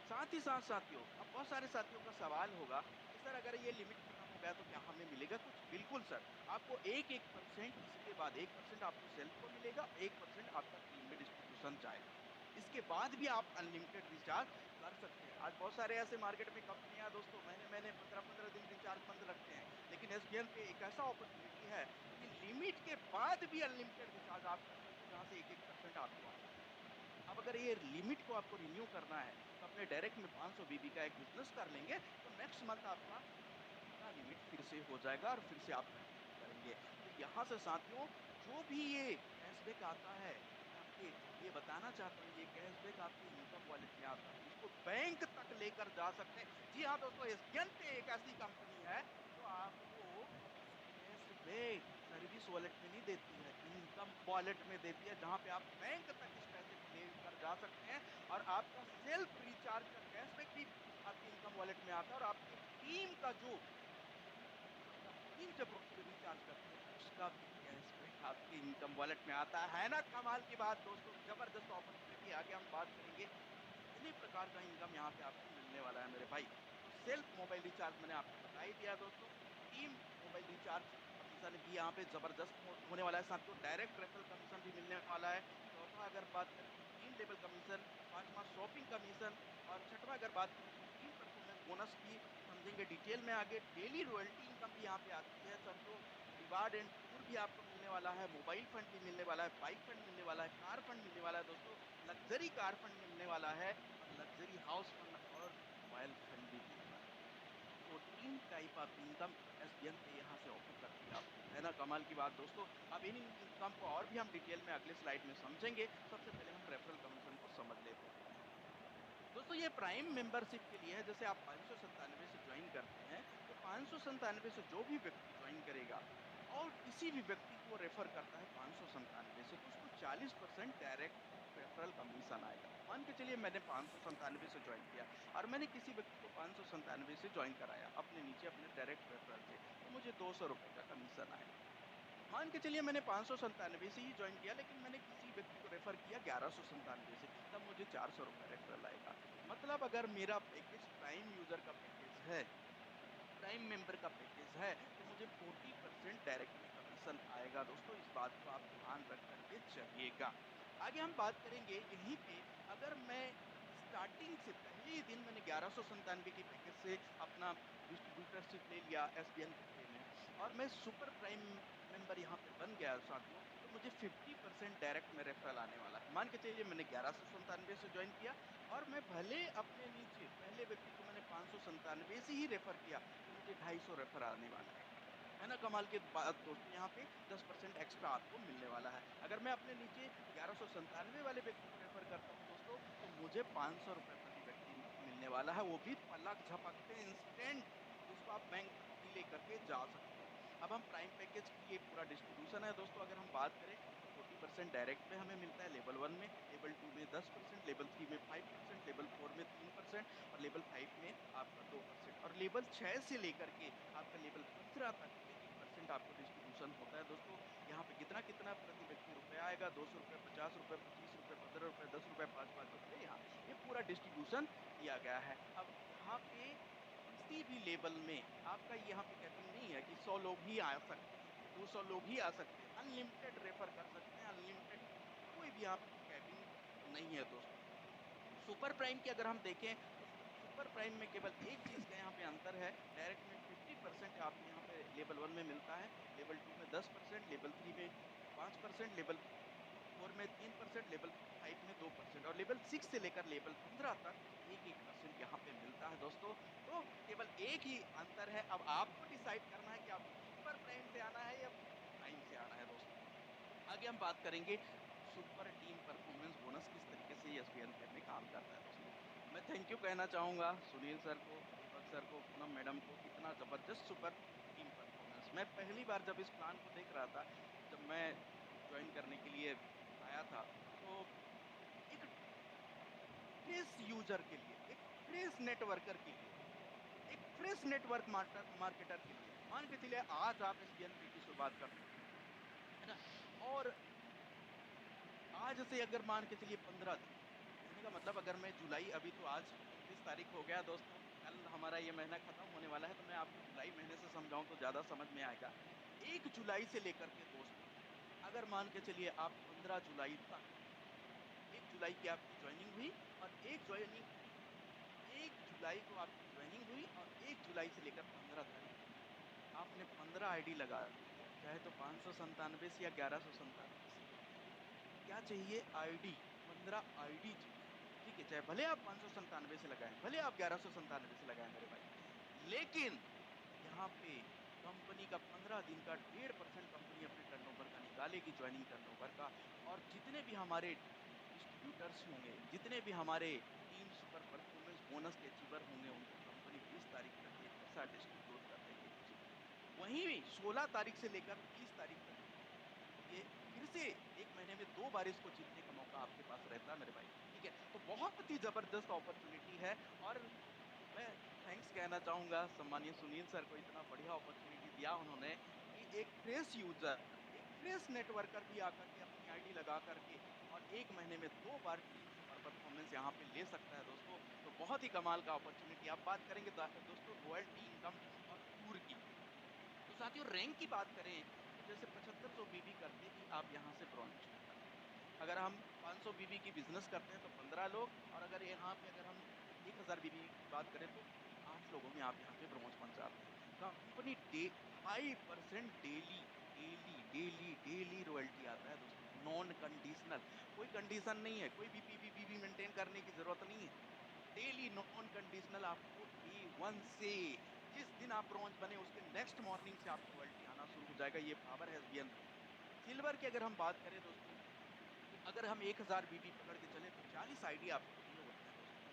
साथ ही साथ साथियों, अब बहुत सारे साथियों का सवाल होगा कि सर अगर ये लिमिट खत्म हो गया तो क्या हमें मिलेगा कुछ? बिल्कुल सर, आपको 1% इसके बाद 1% आपको सेल्फ को मिलेगा, 1% आपका टीम में डिस्ट्रीब्यूशन जाएगा। इसके बाद भी आप अनलिमिटेड रिचार्ज कर सकते हैं। आज बहुत सारे ऐसे मार्केट में कंपनियां दोस्तों महीने-महीने 15-15 दिन रिचार्ज बंद रखते हैं, लेकिन एसबीएन पे एक ऐसा अपॉर्चुनिटी है कि लिमिट के बाद भी अनलिमिटेड रिचार्ज आप कर सकते हैं, जहाँ से 1-1% आपको आता है। अब अगर ये लिमिट को आपको रिन्यू करना है, तो अपने डायरेक्ट में 500 बीबी का एक बिज़नेस कर लेंगे, तो नेक्स्ट मंथ आपका अपना लिमिट फिर से हो जाएगा और फिर से आप कंटिन्यू करेंगे। तो यहाँ से साथियों, जो भी ये कैशबैक आता है, मैं आपके ये बताना चाहता हूँ, ये कैशबैक आपके इनकम वॉलेट में आता है, इसको बैंक तक लेकर जा सकते हैं। जी हाँ दोस्तों, एसबीएन पे एक ऐसी कंपनी है जो आपको कैशबैक सर्विस वॉलेट में नहीं देती है, इनकम वॉलेट में देती है, जहाँ पे आप बैंक तक इस पैसे को लेकर जा सकते हैं, और आपका सेल्फ रिचार्ज का कैशबैक भी आपके इनकम वॉलेट में आता है, और आपके टीम का जो आपका टीम जब रिचार्ज करती है, उसका भी कैशबैक आपके इनकम वॉलेट में आता है ना? कमाल की बात दोस्तों, जबरदस्त अपॉर्चुनिटी। आगे हम बात करेंगे कि कितने प्रकार का इनकम यहाँ पे आपको मिलने वाला है मेरे भाई। तो सेल्फ मोबाइल रिचार्ज मैंने आपको बता ही दिया दोस्तों। टीम मोबाइल रिचार्ज कमीशन भी यहाँ पे जबरदस्त होने वाला है साथियों। डायरेक्ट रेफरल कमीशन भी मिलने वाला है। चौथा अगर बात करें तो टीम लेवल कमीशन, पांचवा शॉपिंग कमीशन, और छठवां अगर बात करें तो टीम परफॉर्मेंस बोनस भी समझेंगे डिटेल में आगे। डेली रॉयल्टी इनकम भी यहाँ पे आती है साथियों। रिवार्ड एंड टूर भी आपको मिलने वाला है, मोबाइल फंड भी मिलने वाला है, बाइक फंड मिलने वाला है, कार फंड मिलने वाला है दोस्तों, लग्जरी कार फंड मिलने वाला है, और लग्जरी हाउस फंड और रॉयल फंड भी मिलने वाला है। तो 14 टाइप ऑफ इनकम एसबीएन पे यहाँ से ऑफर करती है आपको, है ना कमाल की बात दोस्तों। अब इन इनकम को और भी हम डिटेल में अगले स्लाइड में समझेंगे। सबसे पहले हम रेफरल कमीशन को समझ लेते हैं। दोस्तों ये प्राइम मेंबरशिप के लिए है। जैसे आप 597 से ज्वाइन करते हैं, तो 597 से जो भी व्यक्ति ज्वाइन करेगा और किसी भी व्यक्ति को रेफर करता है 597 से, तो उसको 40% डायरेक्ट रेफरल कमीशन आएगा। मान के चलिए मैंने 597 से ज्वाइन किया और मैंने किसी व्यक्ति को 597 से ज्वाइन कराया अपने नीचे अपने डायरेक्ट रेफरल से, तो मुझे 200 रुपए का कमीशन आएगा। मान के चलिए मैंने 597 से ही ज्वाइन किया, लेकिन मैंने किसी व्यक्ति को रेफर किया 1197 से, तब मुझे 400 रुपए रेफरल आएगा। मतलब अगर मेरा पैकेज प्राइम यूजर का पैकेज है, प्राइम मेंबर का पैकेज है, तो मुझे 40% डायरेक्टली कमीशन आएगा दोस्तों। इस बात को आप ध्यान रख करके चलिएगा। आगे हम बात करेंगे यहीं पे। अगर मैं स्टार्टिंग से पहले ही दिन मैंने 1197 की पैकेज से अपना डिस्ट्रीब्यूटरशिप ले लिया एसबीएन पे में, और मैं सुपर प्राइम मेंबर यहाँ पे बन गया साथियों, तो मुझे 50% डायरेक्ट में रेफरल आने वाला है। मान के चलिए मैंने 1197 से ज्वाइन किया और मैं भले अपने नीचे पहले व्यक्ति को मैंने 597 से ही रेफर किया, तो मुझे 250 रेफर आने वाला है ना कमाल की बात दोस्तों। यहाँ पे 10% एक्स्ट्रा आपको मिलने वाला है। अगर मैं अपने नीचे 1197 वाले व्यक्ति को रेफर करता हूँ दोस्तों, तो मुझे 500 रुपए प्रति व्यक्ति मिलने वाला है, वो भी पलक झपकते इंस्टेंट, जिसको आप बैंक तक भी लेकर के जा सकते हैं। अब हम प्राइम पैकेज की ये पूरा डिस्ट्रीब्यूशन है दोस्तों। अगर हम बात करें तो 40% डायरेक्ट में हमें मिलता है लेवल 1 में, लेवल 2 में 10%, लेवल 3 में 5%, लेवल 4 में 3% और लेवल 5 में आपका 2%, और लेवल 6 से लेकर के आपका लेवल 15 तक 1-1% आपको डिस्ट्रीब्यूशन होता है दोस्तों। यहाँ पे कितना कितना प्रति व्यक्ति रुपए आएगा, 200 रुपए, 50 रुपए, 25 रुपए, 15 रुपए, 10 रुपए, 5-5 रुपए, यहाँ ये पूरा डिस्ट्रीब्यूशन दिया गया है। अब यहाँ पे किसी भी लेवल में आपका यहाँ पे कैपिंग नहीं है कि 100 लोग ही आ सकते हैं, 200 लोग ही आ सकते हैं, अनलिमिटेड रेफर कर सकते हैं, अनलिमिटेड, कोई भी यहाँ पे कैपिंग नहीं है दोस्तों। सुपर प्राइम की अगर हम देखें तो सुपर प्राइम में केवल एक चीज का यहाँ पे अंतर है। डायरेक्ट में 50% आपको यहाँ पे लेवल 1 में मिलता है, लेवल 2 में 10%, लेवल 3 में 5%, लेवल 4 में 3%, लेवल 5 में 2% और लेवल 6 से लेकर लेवल 15 तक 1-1% यहाँ पे मिलता है दोस्तों। तो केवल एक ही अंतर है, अब आपको डिसाइड करना है कि आपको सुपर प्राइम से आना है या प्राइम से आना है दोस्तों। आगे हम बात करेंगे सुपर टीम परफॉर्मेंस बोनस किस तरीके से एसबीएन पे में काम करता है दोस्तों। मैं थैंक यू कहना चाहूँगा सुनील सर को, दीपक सर को, पूनम मैडम को। इतना ज़बरदस्त सुपर टीम परफॉर्मेंस, मैं पहली बार जब इस प्लान को देख रहा था, जब मैं ज्वाइन करने के लिए आया था, तो एक फ्रेश यूजर के लिए, एक फ्रेश नेटवर्कर के लिए, एक फ्रेश नेटवर्क मार्केटर के लिए, मान के चलिए आज आप एसबीएन पे की शुरुआत करते हैं, है ना, और आज से अगर मान के चलिए 15 दिन, कहने का मतलब अगर मैं जुलाई, अभी तो आज 29 तारीख हो गया दोस्तों, कल हमारा ये महीना खत्म होने वाला है, तो मैं आपको जुलाई महीने से समझाऊं तो ज़्यादा समझ में आएगा। 1 जुलाई से लेकर के दोस्तों, अगर मान के चलिए आप 15 जुलाई तक, 1 जुलाई की आपकी ज्वाइनिंग हुई और 1 जुलाई को आपकी ज्वाइनिंग हुई और 1 जुलाई से लेकर 15 तारीख तक आपने 15 आईडी लगा दी, चाहे तो 597 से या 1197 से, क्या चाहिए? आईडी, 15 आईडी चाहिए। ठीक है, चाहे भले आप 597 से लगाएं, भले आप 1197 से लगाएं मेरे भाई, लेकिन यहाँ पे कंपनी का 15 दिन का 1.5% कंपनी अपने टर्नओवर का निकालेगी, ज्वाइनिंग टर्नओवर का। और जितने भी हमारे डिस्ट्रीब्यूटर्स होंगे, जितने भी हमारे टीम सुपर परफॉर्मेंस बोनस के अचीवर होंगे, उनको कंपनी 20 तारीख तक ये पैसा डिस्ट्रीब्यूट कर देंगे दोस्तों। वहीं 16 तारीख से लेकर 30 तारीख तक ये फिर से 1 महीने में 2 बार इसको जीतने का मौका आपके पास रहता है मेरे भाई, ठीक है? तो बहुत ही ज़बरदस्त अपॉर्च्युनिटी है। और मैं थैंक्स कहना चाहूँगा सम्मानीय सुनील सर को, इतना बढ़िया अपॉर्च्युनिटी दिया उन्होंने कि एक फ्रेश यूज़र, एक फ्रेश नेटवर्कर भी आकर के अपनी आईडी लगा कर के और 1 महीने में 2 बार टीम सुपर परफॉर्मेंस यहाँ पे ले सकता है दोस्तों। तो बहुत ही कमाल का अपॉर्च्युनिटी। अब बात करेंगे दोस्तों रॉयल्टी इनकम और टूर की। तो साथियों रैंक की बात करें तो जैसे 7500 बीबी करते ही आप यहाँ से ब्रॉन्ज में जाते हैं। अगर हम 500 बीबी की बिजनेस करते हैं तो 15 लोग, और अगर यहाँ पे अगर हम 1000 बीबी की बात करें तो 8 लोगों में आप यहाँ पे ब्रॉन्ज बन जाते हैं। Company day 5% daily, daily daily daily royalty आता है दोस्तों, नॉन कंडीशनल। कोई कंडीशन नहीं है, कोई भी पीबी बीबी मेंटेन करने की जरूरत नहीं है। डेली नॉन कंडीशनल आपको डे 1 से जिस दिन आप ब्रॉन्ज बने उसके नेक्स्ट मॉर्निंग से आपको रॉयल्टी आना शुरू हो जाएगा। ये पावर है एसबीएन पे। सिल्वर की अगर हम बात करें दोस्तों, अगर हम 1000 बीबी पकड़ के चलें तो 40 आईडी आपको चाहिए होते हैं दोस्तों।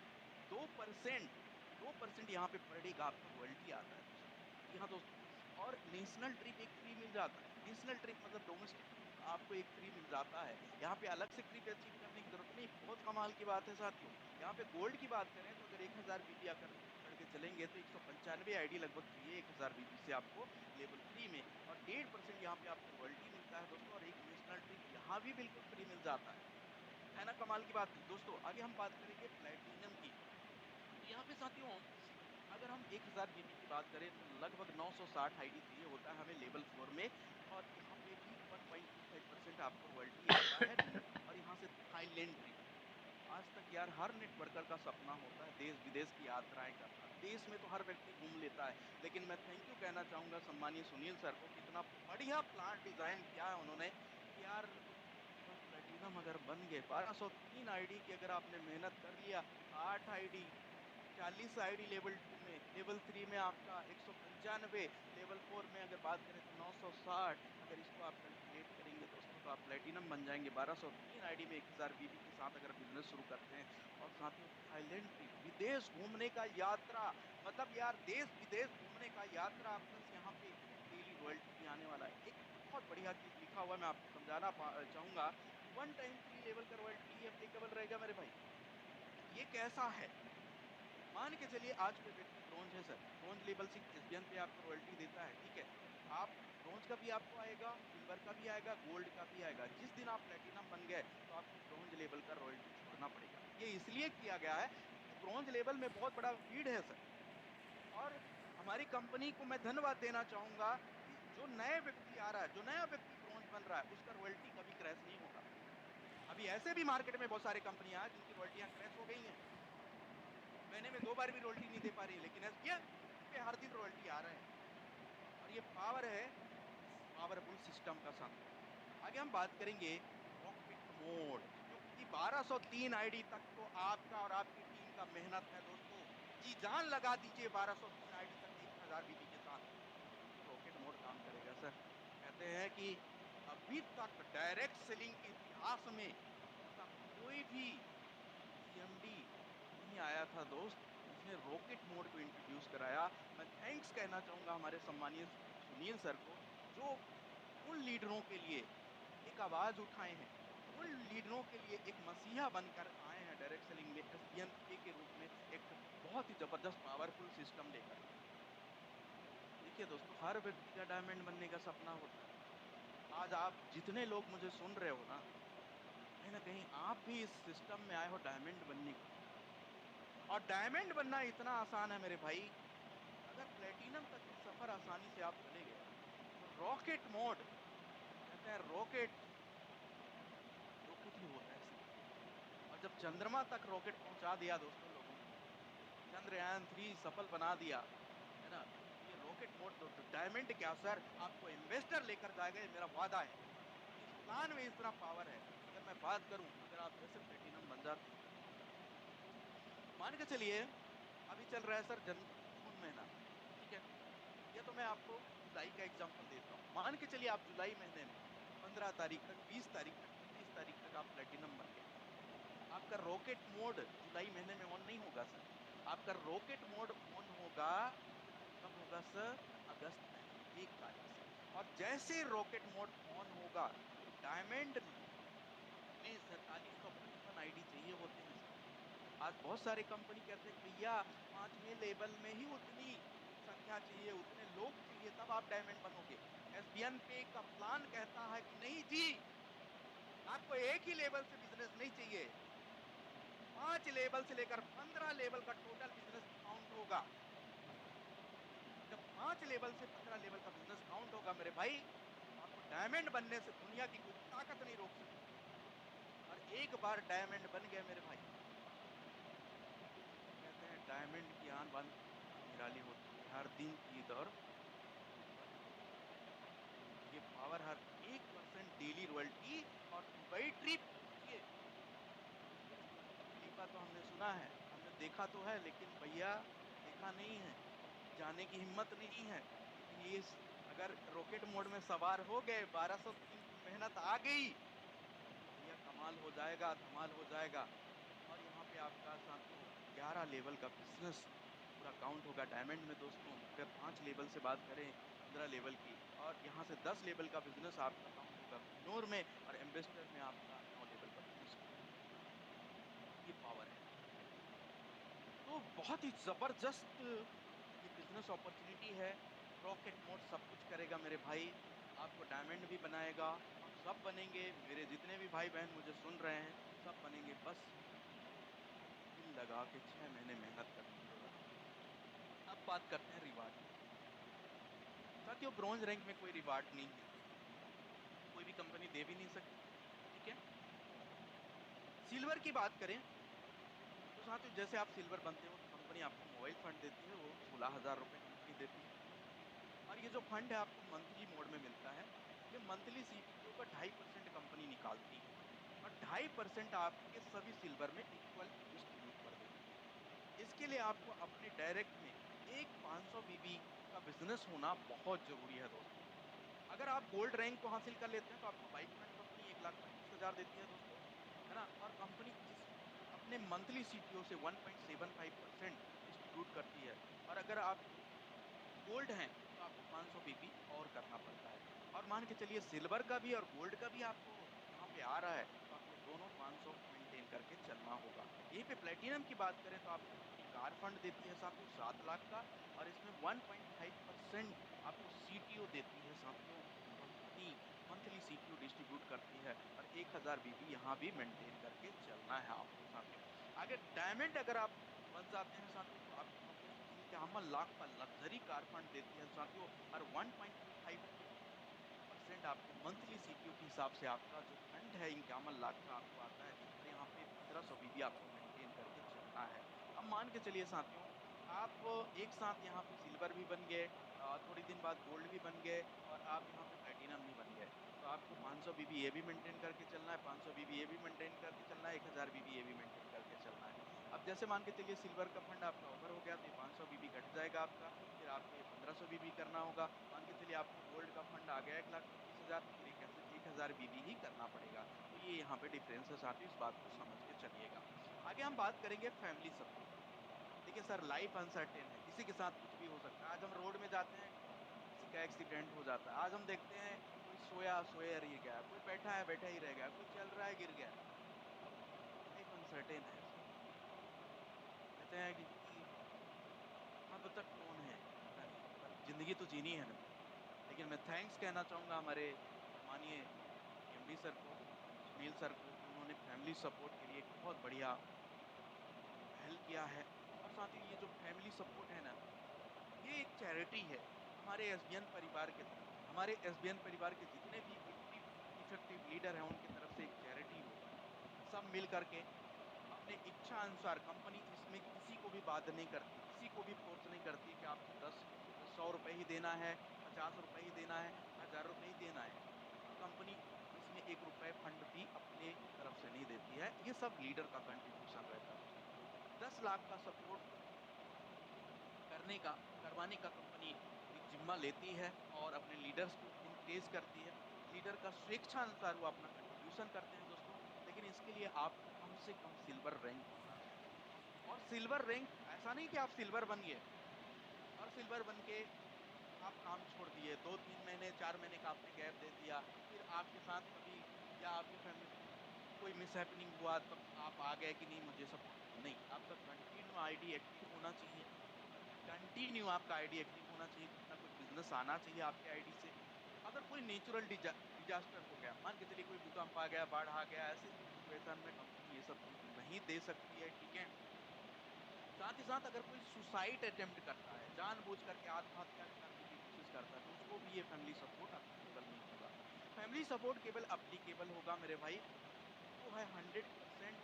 2% यहाँ पे पर डे का आपको रॉयल्टी आता है दोस्तों। जी हाँ दोस्तों। और नेशनल ट्रिप एक फ्री मिल जाता है। नेशनल ट्रिप मतलब डोमेस्टिक ट्रिप आपको एक फ्री मिल जाता है। यहाँ पे अलग से ट्रिप अचीव करने की जरूरत नहीं। बहुत कमाल की बात है साथियों। यहाँ पे गोल्ड की बात करें तो अगर 1000 बीबी आकर पकड़ के चलेंगे तो 195 आईडी लगभग चाहिए 1000 बीबी से आपको लेवल 3 में। और 1.5% यहाँ पे आपको रॉयल्टी मिलता है दोस्तों। और एक नेशनल ट्रिप यहाँ भी बिल्कुल फ्री मिल जाता है ना। कमाल की बात दोस्तों। आगे हम बात करेंगे प्लेटिनम की। तो यहाँ पे साथियों अगर हम 1000 बीबी की बात करें तो लगभग 960 आईडी चाहिए होता है हमें लेवल 4 में। और यहाँ पे भी 1.25% आपको रॉयल्टी आता है। और यहाँ से थाईलैंड ट्रिप, आज तक यार हर नेटवर्कर का सपना होता है देश विदेश की यात्राएं करना। देश में तो हर व्यक्ति घूम लेता है, लेकिन मैं थैंक यू कहना चाहूंगा सम्मानीय सुनील सर को कि इतना बढ़िया प्लान डिजाइन किया है उन्होंने कि यार एक बार प्लेटिनम अगर बन गए 1203 आईडी की, अगर आपने मेहनत कर लिया 8 आईडी 40 आईडी लेवल 2 में, लेवल 3 में आपका 195, लेवल 4 में अगर बात करें तो 960। अगर इसको आप कैलकुलेट करेंगे दोस्तों तो आप प्लेटिनम बन जाएंगे 1203 आईडी में 1000 बीबी के साथ अगर बिजनेस शुरू करते हैं। और साथियों थाईलैंड ट्रिप, विदेश घूमने का यात्रा, मतलब यार देश विदेश घूमने का यात्रा प्लस यहाँ पे डेली रॉयल्टी भी आने वाला है। एक बहुत बढ़िया चीज लिखा हुआ है, मैं आपको समझाना चाहूंगा कि वन टाइम फ्री लेवल का रॉयल्टी एप्लीकेबल रहेगा मेरे भाई। ये कैसा है, मान के चलिए आज कोई व्यक्ति ब्रॉन्ज है सर, ब्रॉन्ज लेवल 6 एसबीएन पे आपको रॉयल्टी देता है, ठीक है। आप ब्रॉन्ज का भी आपको आएगा, सिल्वर का भी आएगा, गोल्ड का भी आएगा। जिस दिन आप प्लेटिनम बन गए तो आपको ब्रॉन्ज लेवल का रॉयल्टी छोड़ना पड़ेगा। ये इसलिए किया गया है क्योंकि ब्रॉन्ज लेवल में बहुत बड़ा भीड़ है सर। और हमारी कंपनी को मैं धन्यवाद देना चाहूंगा कि जो नए व्यक्ति आ रहा है, जो नया व्यक्ति ब्रॉन्ज बन रहा है, उसका रॉयल्टी कभी क्रैश नहीं होगा। अभी ऐसे भी मार्केट में बहुत सारी कंपनियां हैं जिनकी रॉयल्टियां क्रैश हो गई हैं, महीने में 2 बार भी रॉयल्टी नहीं दे पा रही है, लेकिन एसबीएन पे हर दिन रॉयल्टी आ रहे हैं। और ये पावर है इस पावरफुल सिस्टम का साथियों। आगे हम बात करेंगे रॉकेट मोड, जो कि 1203 आईडी तक तो आपका और आपकी टीम का मेहनत है दोस्तों। जी जान लगा दीजिए 1203 आईडी तक 1000 बीबी के साथ, तो रॉकेट मोड काम करेगा सर। कहते हैं कि अभी तक डायरेक्ट सेलिंग के इतिहास में ऐसा कोई भी सीएमडी नहीं आया था दोस्त जिसने रॉकेट मोड को इंट्रोड्यूस कराया। मैं थैंक्स कहना चाहूंगा हमारे सम्मानीय सुनील सर को, जो उन लीडरों के लिए एक आवाज उठाए हैं, उन लीडरों के लिए एक मसीहा बनकर आए हैं डायरेक्ट सेलिंग में एसबीएन पे के रूप में, एक बहुत ही जबरदस्त पावरफुल सिस्टम लेकर। देखिए दोस्तों हर व्यक्ति का डायमंड बनने का सपना होता है। आज आप जितने लोग मुझे सुन रहे हो ना कहीं आप भी इस सिस्टम में आए हो डायमंड बनने के लिए। और डायमंड बनना इतना आसान है मेरे भाई, अगर प्लेटिनम तक की सफर आसानी से आप चले गए तो रॉकेट मोड, कहते हैं रॉकेट रॉकेट ही होता है सर। और जब चंद्रमा तक रॉकेट पहुंचा दिया दोस्तों लोगों ने, चंद्रयान 3 सफल बना दिया, है ना, तो ये रॉकेट मोड डायमंड क्या सर, आपको इन्वेस्टर लेकर जाएगा, ये मेरा वादा है। इस प्लान में इतना पावर है। अगर मैं बात करूं, अगर आप जैसे प्लेटिनम बन जाते हैं तो मान के चलिए अभी चल रहा है सर जून महीना, ठीक है। या तो मैं आपको जुलाई का एग्जांपल देता हूँ। मान के चलिए आप जुलाई महीने में 15 तारीख तक, 20 तारीख तक, 25 तारीख तक आप प्लेटिनम बन गए। आपका रॉकेट मोड जुलाई महीने में ऑन नहीं होगा सर। आपका रॉकेट मोड ऑन होगा, कब होगा सर? अगस्त महीने में 1 तारीख से। और जैसे रॉकेट मोड ऑन होगा तो डायमंड में 4755 आईडी चाहिए होते हैं सर। आज बहुत सारे कंपनी कहते हैं कि भैया 5वें लेवल में ही उतनी संख्या चाहिए, उतने लोग चाहिए तब आप डायमंड बनोगे। एसबीएन पे का प्लान कहता है कि नहीं जी, आपको एक ही लेवल से बिजनेस नहीं चाहिए, 5 लेवल से लेकर 15 लेवल का टोटल बिजनेस काउंट होगा। और जब 5 लेवल से 15 लेवल का बिजनेस काउंट होगा मेरे भाई, तो आपको डायमंड बनने से दुनिया की कोई ताकत नहीं रोक सकती। और एक बार डायमंड बन गए मेरे भाई, तो कहते हैं डायमंड की आन बान निराली होती है, हर दिन ईद और दिवाली होती है। और ये पावर हर 1% डेली रॉयल्टी। और दुबई ट्रिप सोचिए, खलीफा तो हमने सुना है, हमने देखा तो है, लेकिन भैया देखा नहीं है। जाने की हिम्मत नहीं है, लेकिन ये अगर रॉकेट मोड में सवार हो गए, 1203 की मेहनत आ गई, तो भैया कमाल हो जाएगा, धमाल हो जाएगा। और यहाँ पे आपका साथियों 11 लेवल का बिजनेस पूरा काउंट होगा डायमंड में दोस्तों। अगर 5 लेवल से बात करें 15 लेवल की, और यहाँ से 10 लेवल का बिजनेस आपका काउंट होगा कोहिनूर में, और एम्बेसडर में आपका 9 लेवल का बिजनेस काउंट होगा। ये पावर है। तो बहुत ही जबरदस्त ये बिजनेस अपॉर्चुनिटी है। रॉकेट मोड सब कुछ करेगा मेरे भाई, आपको डायमंड भी बनाएगा, हम सब बनेंगे, मेरे जितने भी भाई बहन मुझे सुन रहे हैं सब बनेंगे, बस दिल लगा के 6 महीने मेहनत करनी पड़ेगा। अब बात करते हैं रिवार्ड की। साथियों ब्रॉन्ज रैंक में कोई रिवार्ड नहीं है, कोई भी कंपनी दे भी नहीं सकती, ठीक है। सिल्वर की बात करें तो साथियों जैसे आप सिल्वर बनते हो तो कंपनी आपको मोबाइल फंड देती है, वो 16,000 रुपये कंपनी देती है। और ये जो फंड है आपको मंथली मोड में मिलता है। ये मंथली सीपीयू का 2.5% कंपनी निकालती है, और 2.5% आपके सभी सिल्वर में इक्वल डिस्ट्रीब्यूट कर देती है। इसके लिए आपको अपने डायरेक्ट में एक 500 बीबी का बिजनेस होना बहुत जरूरी है दोस्तों। अगर आप गोल्ड रैंक को हासिल कर लेते हैं तो आपको बाइक फंड कंपनी 1,25,000 देती है दोस्तों, है ना। और कंपनी इस अपने मंथली सीटीओ से 1.75% डिस्ट्रीब्यूट करती है। और अगर आप गोल्ड हैं तो आपको 500 बीबी और करना पड़ता है। और मान के चलिए सिल्वर का भी और गोल्ड का भी आपको यहाँ पे आ रहा है, तो आपको दोनों 500 मेंटेन करके चलना होगा। यहीं पे प्लेटिनम की बात करें तो आपको कंपनी कार फंड देती है साथियों 7 लाख का, और इसमें 1.5% आपको सीटीओ देती है साथियों। कंपनी मंथली सीटीओ डिस्ट्रीब्यूट करती है, और 1,000 बीबी यहाँ भी मेंटेन करके चलना है आपको साथियों। आगे डायमंड अगर आप बन जाते हैं साथियों तो आपको कंपनी 51 लाख का लग्जरी कार फंड देती है साथियों, और 1.25% आपको मंथली सीटीओ के हिसाब से आपका जो फंड है 51 लाख का आपको आता है। और यहाँ पे 1500 बीबी आपको मेंटेन करके चलना है। अब मान के चलिए साथियों आप एक साथ यहाँ पे सिल्वर भी बन गए, थोड़ी दिन बाद गोल्ड भी बन गए, और आप यहाँ पे प्लेटिनम भी बन गए, तो आपको 500 बीबी ये भी मेंटेन करके चलना है, 500 बीबी ये भी मेंटेन करके चलना है, 1000 बीबी ये भी मेंटेन करके चलना है। अब जैसे मान के चलिए सिल्वर का फंड आपका ओवर हो गया तो ये 500 बीबी घट जाएगा आपका, फिर आपको ये 1500 बीबी करना होगा। मान के चलिए आपको गोल्ड का फंड आ गया 1,25,000, तो फिर 1000 बीबी ही करना पड़ेगा। तो ये यहाँ पे डिफरेंस है साथियों, इस बात को समझ के चलिएगा। आगे हम बात करेंगे फैमिली सपोर्ट। देखिए सर लाइफ अनसर्टेन है, किसी के साथ कुछ भी हो सकता है। आज हम रोड में जाते हैं, किसी का एक्सीडेंट हो जाता है। आज हम देखते हैं कोई सोया सोया रह गया, कोई बैठा है बैठा ही रह गया, कोई चल रहा है गिर गया। लाइफ अनसर्टेन है सर। कहते हैं कि अब तक कौन है पता नहीं, पर जिंदगी तो जीनी है ना। लेकिन मैं थैंक्स कहना चाहूंगा हमारे माननीय एमडी सर को, सुनील सर को, कि उन्होंने फैमिली सपोर्ट के लिए एक बहुत बढ़िया पहल किया है। और साथ ही ये जो फैमिली सपोर्ट है ना, ये एक चैरिटी है हमारे एसबीएन परिवार के तरफ से। हमारे एसबीएन परिवार के जितने भी एक्टिव इफेक्टिव लीडर हैं उनकी तरफ से एक चैरिटी होगा। सब मिल करके अपने इच्छा अनुसार, कंपनी इसमें किसी को भी बाध्य नहीं करती, किसी को भी फोर्स नहीं करती कि आपको 100 रुपए ही देना है, 50 रुपए ही देना है, 1000 रुपए ही देना है। कंपनी इसमें 1 रुपए फंड भी अपने तरफ से नहीं देती है, ये सब लीडर का कंट्रीब्यूशन रहता है दोस्तों। 10 लाख का सपोर्ट करने का करवाने का कंपनी एक जिम्मा लेती है, और अपने लीडर्स को इनक्रेज करती है। लीडर का स्वेच्छा अनुसार वो अपना कंट्रीब्यूशन करते हैं दोस्तों। लेकिन इसके लिए आपको कम से कम सिल्वर रैंक होना चाहिए। और सिल्वर रैंक ऐसा नहीं कि आप सिल्वर बन गए और सिल्वर बन के आप काम छोड़ दिए, 2-3 महीने 4 महीने का आपने गैप दे दिया, फिर आपके साथ कभी या आपके फैमिली कोई मिसहैपनिंग हुआ तब आप आ गए कि नहीं मुझे सपोर्ट नहीं। आपका कंटिन्यू आईडी एक्टिव होना चाहिए, कंटिन्यू आपका आईडी एक्टिव होना चाहिए, कुछ ना कुछ बिजनेस आना चाहिए आपके आईडी से। अगर कोई नेचुरल डिजास्टर हो गया, मान के चलिए कोई भूकंप आ गया, बाढ़ आ गया, ऐसे सिचुएशन में कंपनी ये सब चीज नहीं दे सकती है, ठीक है। साथ ही साथ अगर कोई सुसाइड अटेम्प्ट करता है, जानबूझ करके आत्महत्या करने की कोशिश करता है, तो उसको भी ये फैमिली सपोर्ट अप्लीकेबल नहीं होगा। फैमिली सपोर्ट केवल अप्लीकेबल होगा मेरे भाई, वो है 100%,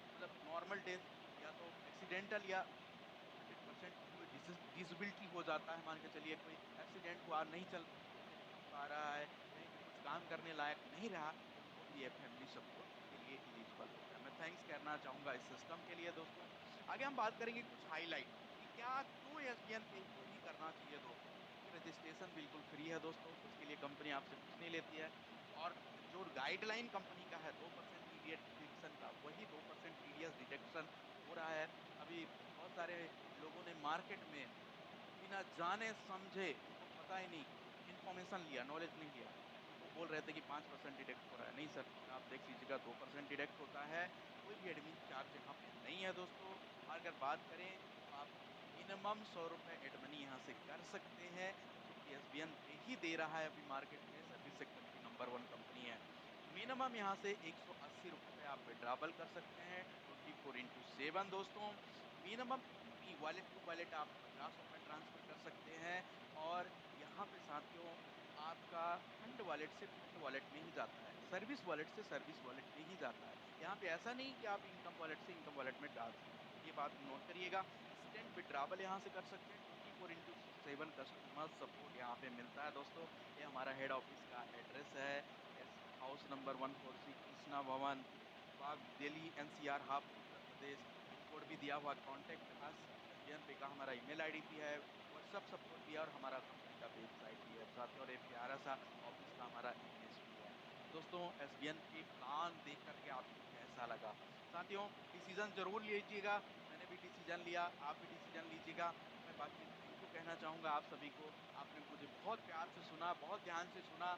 मतलब नॉर्मल डेथ, या तो एक्सीडेंटल, या 100% कोई डिसेबिलिटी हो जाता है। मान के चलिए कोई एक्सीडेंट हुआ, नहीं चल पा रहा है, कहीं पे कुछ काम करने लायक नहीं रहा, तो भी ये फैमिली सपोर्ट के लिए एलिजिबल होता है। मैं थैंक्स करना चाहूंगा इस सिस्टम के लिए दोस्तों। आगे हम बात करेंगे कुछ हाईलाइट। क्या क्यों एसबीएन पे को ही करना चाहिए दोस्तों? क्योंकि रजिस्ट्रेशन बिल्कुल फ्री है दोस्तों, उसके लिए कंपनी आपसे कुछ नहीं लेती है और जो गाइडलाइन कंपनी का है 2% टीडीएस डिडक्शन का, वही 2% टीडीएस डिडक्शन हो रहा है। अभी बहुत सारे लोगों ने मार्केट में बिना जाने समझे, उनको पता ही नहीं, इन्फॉर्मेशन लिया, नॉलेज नहीं लिया। वो बोल रहे थे कि 5% डिडक्ट हो रहा है। नहीं सर, आप देख लीजिएगा 2% डिडक्ट होता है। कोई भी एडमिन चार्ज यहाँ पे नहीं है दोस्तों। और अगर बात करें तो आप मिनिमम ₹100 एड मनी यहाँ से कर सकते हैं, जो कि एसबीएन दे ही दे रहा है अभी मार्केट में, सर्विस सेक्टर की नंबर 1 कंपनी है। मिनिमम यहाँ से ₹180 आप विड्रॉवल कर सकते हैं 24/7 दोस्तों। Minimum UP wallet to wallet आप ₹50 ट्रांसफर कर सकते हैं और यहाँ पे साथियों आपका फंड वॉलेट से फंड वॉलेट में ही जाता है, सर्विस वॉलेट से सर्विस वॉलेट में ही जाता है। यहाँ पे ऐसा नहीं कि आप इनकम वॉलेट से इनकम वॉलेट में डाल सकते हैं, ये बात नोट करिएगा। इंस्टेंट विड्रॉवल यहाँ से कर सकते हैं, 24/7 कस्टमर सपोर्ट यहाँ पे मिलता है दोस्तों। ये हमारा हेड ऑफिस का एड्रेस है, हाउस नंबर 146 कृष्णा भवन, बाग Delhi NCR hub Uttar Pradesh. Pin code भी दिया हुआ, कॉन्टैक्ट अस एसबीएन पे का हमारा ईमेल आईडी भी है, व्हाट्सएप सपोर्ट भी है और हमारा कंपनी का वेबसाइट भी है साथियों, और एक प्यारा सा ऑफिस का हमारा इमेज भी है। तो दोस्तों एसबीएन के प्लान देख करके आपको कैसा लगा साथियों? डिसीजन जरूर लीजिएगा, मैंने भी डिसीजन लिया, आप भी डिसीजन लीजिएगा। मैं बाकी थैंक यू कहना चाहूँगा आप सभी को। आपने मुझे बहुत प्यार से सुना, बहुत ध्यान से सुना,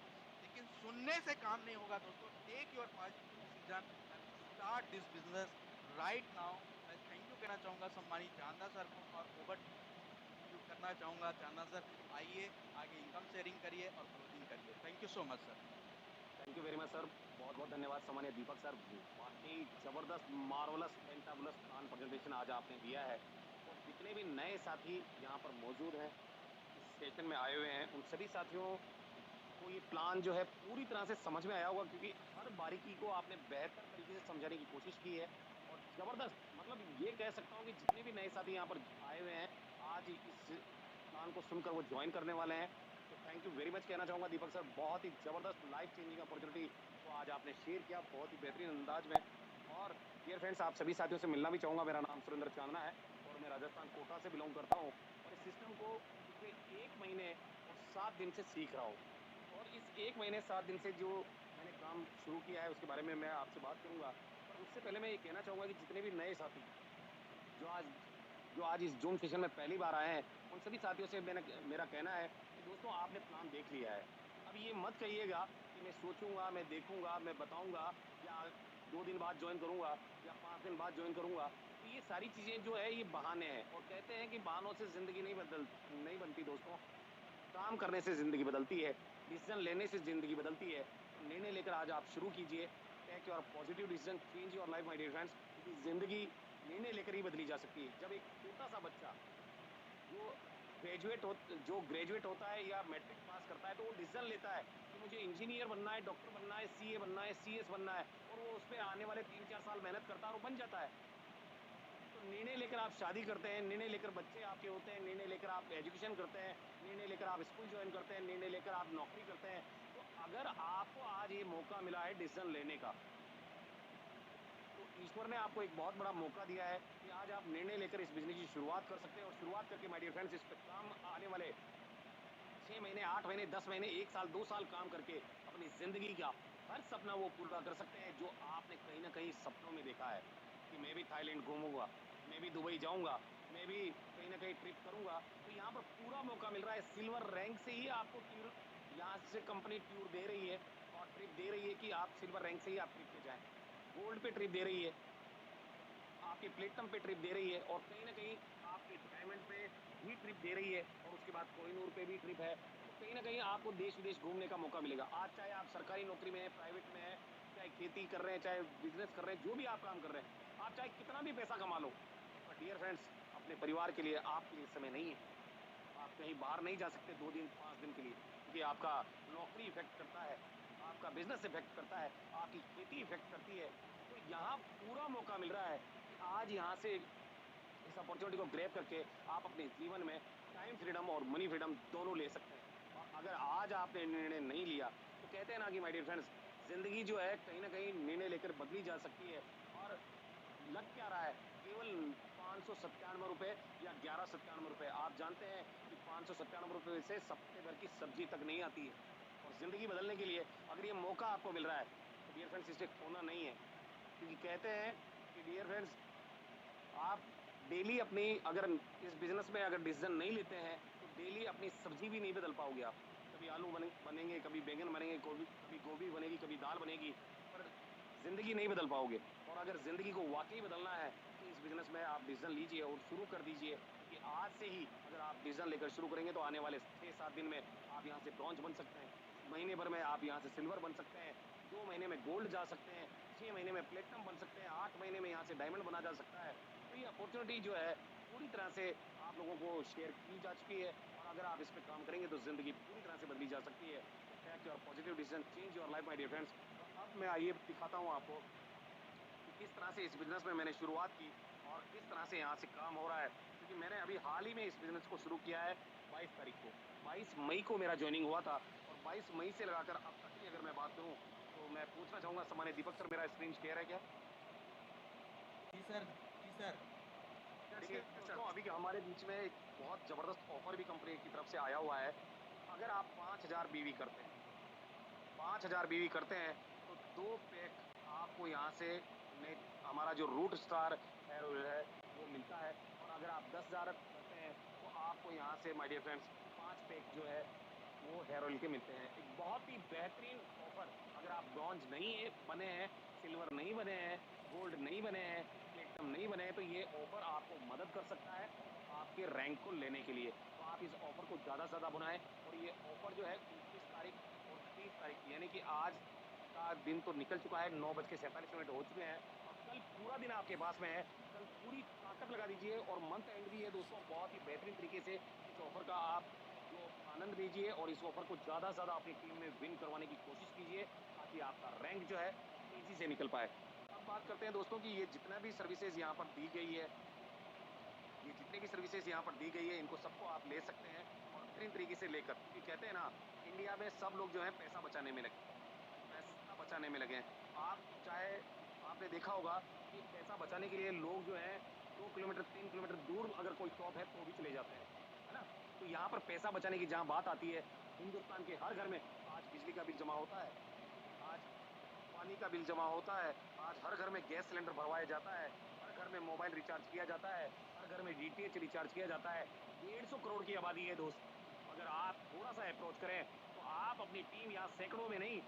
लेकिन सुनने से काम नहीं होगा दोस्तों। Take your positive decision and start this business right now. मैं थैंक यू कहना चाहूँगा सम्मानित चांदा सर को और ओवर यू करना चाहूँगा। चांदा सर आइए, आगे इनकम शेयरिंग करिए और क्लोजिंग करिए। Thank you so much sir. Thank you very much sir. बहुत-बहुत धन्यवाद सम्मानिय दीपक सर। वाक़ई ज़बरदस्त, मार्वेलस, फैंटाबुलस प्लान प्रेज़ेंटेशन आज आपने दिया है और जितने भी नए साथी यहाँ पर मौजूद हैं, इस सेशन में आए हुए हैं, उन सभी साथियों को ये प्लान जो है पूरी तरह से समझ में आया होगा क्योंकि हर बारीकी को आपने बेहतर तरीके से समझाने की कोशिश की है और ज़बरदस्त मतलब ये कह सकता हूँ कि जितने भी नए साथी यहाँ पर आए हुए हैं, आज इस प्लान को सुनकर वो जॉइन करने वाले हैं। तो थैंक यू वेरी मच कहना चाहूँगा दीपक सर, बहुत ही ज़बरदस्त लाइफ चेंजिंग अपॉर्च्युनिटी को आज आपने शेयर किया, बहुत ही बेहतरीन अंदाज में। और डियर फ्रेंड्स, आप सभी साथियों से मिलना भी चाहूँगा। मेरा नाम सुरेंद्र चांदना है और मैं राजस्थान कोटा से बिलॉन्ग करता हूँ और इस सिस्टम को पिछले 1 महीने और 7 दिन से सीख रहा हूँ। और इस 1 महीने 7 दिन से जो मैंने काम शुरू किया है, उसके बारे में मैं आपसे बात करूँगा। पर उससे पहले मैं ये कहना चाहूँगा कि जितने भी नए साथी जो आज जो आज इस ज़ूम सेशन में पहली बार आए हैं, उन सभी साथियों से मेरा कहना है कि दोस्तों आपने प्लान देख लिया है। अब ये मत कहिएगा कि मैं सोचूँगा, मैं देखूँगा, मैं बताऊँगा या 2 दिन बाद जॉइन करूँगा या 5 दिन बाद जॉइन करूँगा। तो ये सारी चीज़ें जो है ये बहाने हैं और कहते हैं कि बहानों से ज़िंदगी नहीं बनती दोस्तों। काम करने से ज़िंदगी बदलती है, डिसीज़न लेने से ज़िंदगी बदलती है। तो निर्णय लेकर आज आप शुरू कीजिए। Take your positive decision, change your life my dear friends क्योंकि ज़िंदगी निर्णय लेकर ही बदली जा सकती है। जब एक छोटा-सा बच्चा जो जो ग्रेजुएट होता है या मैट्रिक पास करता है, तो वो डिसीज़न लेता है कि मुझे इंजीनियर बनना है, डॉक्टर बनना है, सीए बनना है, सीएस बनना है और वो उसमें आने वाले 3-4 साल मेहनत करता है और वो बन जाता है। तो निर्णय लेकर आप शादी करते हैं, निर्णय लेकर बच्चे आपके होते हैं, निर्णय लेकर आप एजुकेशन करते हैं, निर्णय लेकर आप स्कूल जॉइन करते हैं, निर्णय लेकर आप नौकरी करते हैं। तो अगर आपको आज ये मौका मिला है डिसीज़न लेने का, तो ईश्वर ने आपको एक बहुत बड़ा मौका दिया है कि आज आप निर्णय लेकर इस बिज़नेस की शुरुआत कर सकते हैं और शुरुआत करके माय डियर फ्रेंड्स इस पे काम आने वाले 6 महीने, 8 महीने, 10 महीने, 1 साल, 2 साल काम करके अपनी ज़िंदगी का हर सपना वो पूरा कर सकते हैं जो आपने कहीं न कहीं सपनों में देखा है, कि मैं भी थाईलैंड घूमूँगा, मैं भी दुबई जाऊँगा, मैं भी कहीं न कहीं ट्रिप करूँगा। तो यहाँ पर पूरा मौका मिल रहा है, सिल्वर रैंक से ही आपको टूर यहाँ से कंपनी टूर दे रही है और ट्रिप दे रही है कि आप सिल्वर रैंक से ही आप ट्रिप पे जाएँ। गोल्ड पे ट्रिप दे रही है, आपके प्लेटिनम पे ट्रिप दे रही है और कहीं न कहीं आपके डायमंड पे भी ट्रिप दे रही है और उसके बाद कोहिनूर पे भी ट्रिप है। तो कहीं न कहीं आपको देश-विदेश घूमने का मौका मिलेगा। आज चाहे आप सरकारी नौकरी में हैं, प्राइवेट में हैं, चाहे खेती कर रहे हैं, चाहे बिज़नेस कर रहे हैं, जो भी आप काम कर रहे हैं, आप चाहे कितना भी पैसा कमा लो, पर डियर फ्रेंड्स अपने परिवार के लिए आपके लिए समय नहीं है। आप कहीं बाहर नहीं जा सकते 2 दिन, 5 दिन के लिए क्योंकि आपका नौकरी इफ़ेक्ट करता है, आपका बिज़नेस इफ़ेक्ट करता है, आपकी खेती इफ़ेक्ट करती है। तो यहाँ पूरा मौका मिल रहा है कि आज यहाँ से इस अपॉर्च्युनिटी को ग्रैब करके आप अपने जीवन में टाइम फ्रीडम और मनी फ्रीडम दोनों ले सकते हैं। और अगर आज आपने निर्णय नहीं लिया, तो कहते हैं ना कि माय डियर फ्रेंड्स ज़िंदगी जो है कहीं न कहीं निर्णय लेकर बदली जा सकती है और लग क्या रहा है, केवल 500 ₹597 या ₹1197। आप जानते हैं कि ₹597 से हफ्ते भर की सब्जी तक नहीं आती है। और ज़िंदगी बदलने के लिए अगर ये मौका आपको मिल रहा है, तो डियर फ्रेंड्स इसे खोना नहीं है। क्योंकि कहते हैं कि डियर फ्रेंड्स आप डेली अपनी अगर इस बिज़नेस में अगर डिसीज़न नहीं लेते हैं, तो डेली अपनी सब्ज़ी भी नहीं बदल पाओगे आप। कभी आलू बनेंगे, कभी बैंगन बनेंगे, कभी गोभी बनेगी, कभी दाल बनेगी, पर ज़िंदगी नहीं बदल पाओगे। और अगर ज़िंदगी को वाक़ई बदलना है, तो इस बिज़नेस में आप डिसीज़न लीजिए और शुरू कर दीजिए। क्योंकि आज से ही अगर आप डिसीज़न लेकर शुरू करेंगे, तो आने वाले 6-7 दिन में आप यहाँ से ब्रॉन्ज बन सकते हैं। महीने भर में आप यहाँ से सिल्वर बन सकते हैं, 2 महीने में गोल्ड जा सकते हैं, 6 महीने में प्लेटिनम बन सकते हैं, 8 महीने में यहाँ से डायमंड बना जा सकता है। तो ये अपॉर्च्युनिटी जो है पूरी तरह से आप लोगों को शेयर की जा चुकी है, और अगर आप इस पे काम करेंगे तो ज़िंदगी पूरी तरह से बदली जा सकती है। Take your positive decision, change your life my dear friends. तो अब मैं आइए दिखाता हूँ आपको कि किस तरह से इस बिज़नेस में मैंने शुरुआत की और किस तरह से यहाँ से काम हो रहा है। क्योंकि मैंने अभी हाल ही में इस बिज़नेस को शुरू किया है 22 तारीख को। 22 मई को मेरा जॉइनिंग हुआ था, और 22 मई से लगाकर अब तक की अगर मैं बात करूँ, तो मैं पूछना चाहूँगा सम्मानित दीपक सर, मेरा स्क्रीन शेयर है क्या? जी सर, जी सर। देखिए दोस्तों, अभी के हमारे बीच में एक बहुत ज़बरदस्त ऑफ़र भी कंपनी की तरफ से आया हुआ है। अगर आप 5000 बीवी करते हैं, 5000 बीवी करते हैं, तो 2 पैक आपको यहाँ से ने हमारा जो रूट स्टार हेयर ऑयल है, वो मिलता है। और अगर आप 10,000 करते हैं, तो आपको यहाँ से माय डियर फ्रेंड्स 5 पैक जो है, वो हेयर ऑयल के मिलते हैं। एक बहुत ही बेहतरीन ऑफ़र। अगर आप ब्रॉन्ज नहीं बने हैं, सिल्वर नहीं बने हैं, गोल्ड नहीं बने हैं, प्लेटिनम नहीं बने हैं, तो ये ऑफ़र आपको मदद कर सकता है आपके रैंक को लेने के लिए। तो आप इस ऑफ़र को ज़्यादा से ज़्यादा बनाएँ, और ये ऑफ़र जो है 29 तारीख और 30 तारीख की, यानी कि आज का दिन तो निकल चुका है, 9:47 हो चुके हैं, और कल पूरा दिन आपके पास में है। कल पूरी ताकत लगा दीजिए, और मंथ एंड भी है दोस्तों, बहुत ही बेहतरीन तरीके से इस ऑफ़र का आप जो आनंद लीजिए, और इस ऑफ़र को ज़्यादा से ज़्यादा अपनी टीम में विन करवाने की कोशिश कीजिए, ताकि आपका रैंक जो है तेज़ी से निकल पाए। अब बात करते हैं दोस्तों कि ये जितना भी सर्विसेज़ यहाँ पर दी गई है, ये जितनी भी सर्विसेज़ यहाँ पर दी गई है, इनको सबको आप ले सकते हैं, और बेहतरीन तरीके से लेकर, क्योंकि कहते हैं ना, इंडिया में सब लोग जो है पैसा बचाने में लगे हैं। पैसा बचाने में लगे हैं। आप चाहे आपने देखा होगा कि पैसा बचाने के लिए लोग जो हैं 2 किलोमीटर 3 किलोमीटर दूर अगर कोई शॉप है, तो भी चले जाते हैं, है ना? तो यहाँ पर पैसा बचाने की जहाँ बात आती है, हिंदुस्तान के हर घर में आज बिजली का बिल जमा होता है, आज पानी का बिल जमा होता है, आज हर घर में गैस सिलेंडर भरवाया जाता है, हर घर में मोबाइल रिचार्ज किया जाता है, हर घर में डीटीएच रिचार्ज किया जाता है। 150 करोड़ की आबादी है दोस्त। अगर आप थोड़ा-सा अप्रोच करें, तो आप अपनी टीम यहाँ सैकड़ों में नहीं,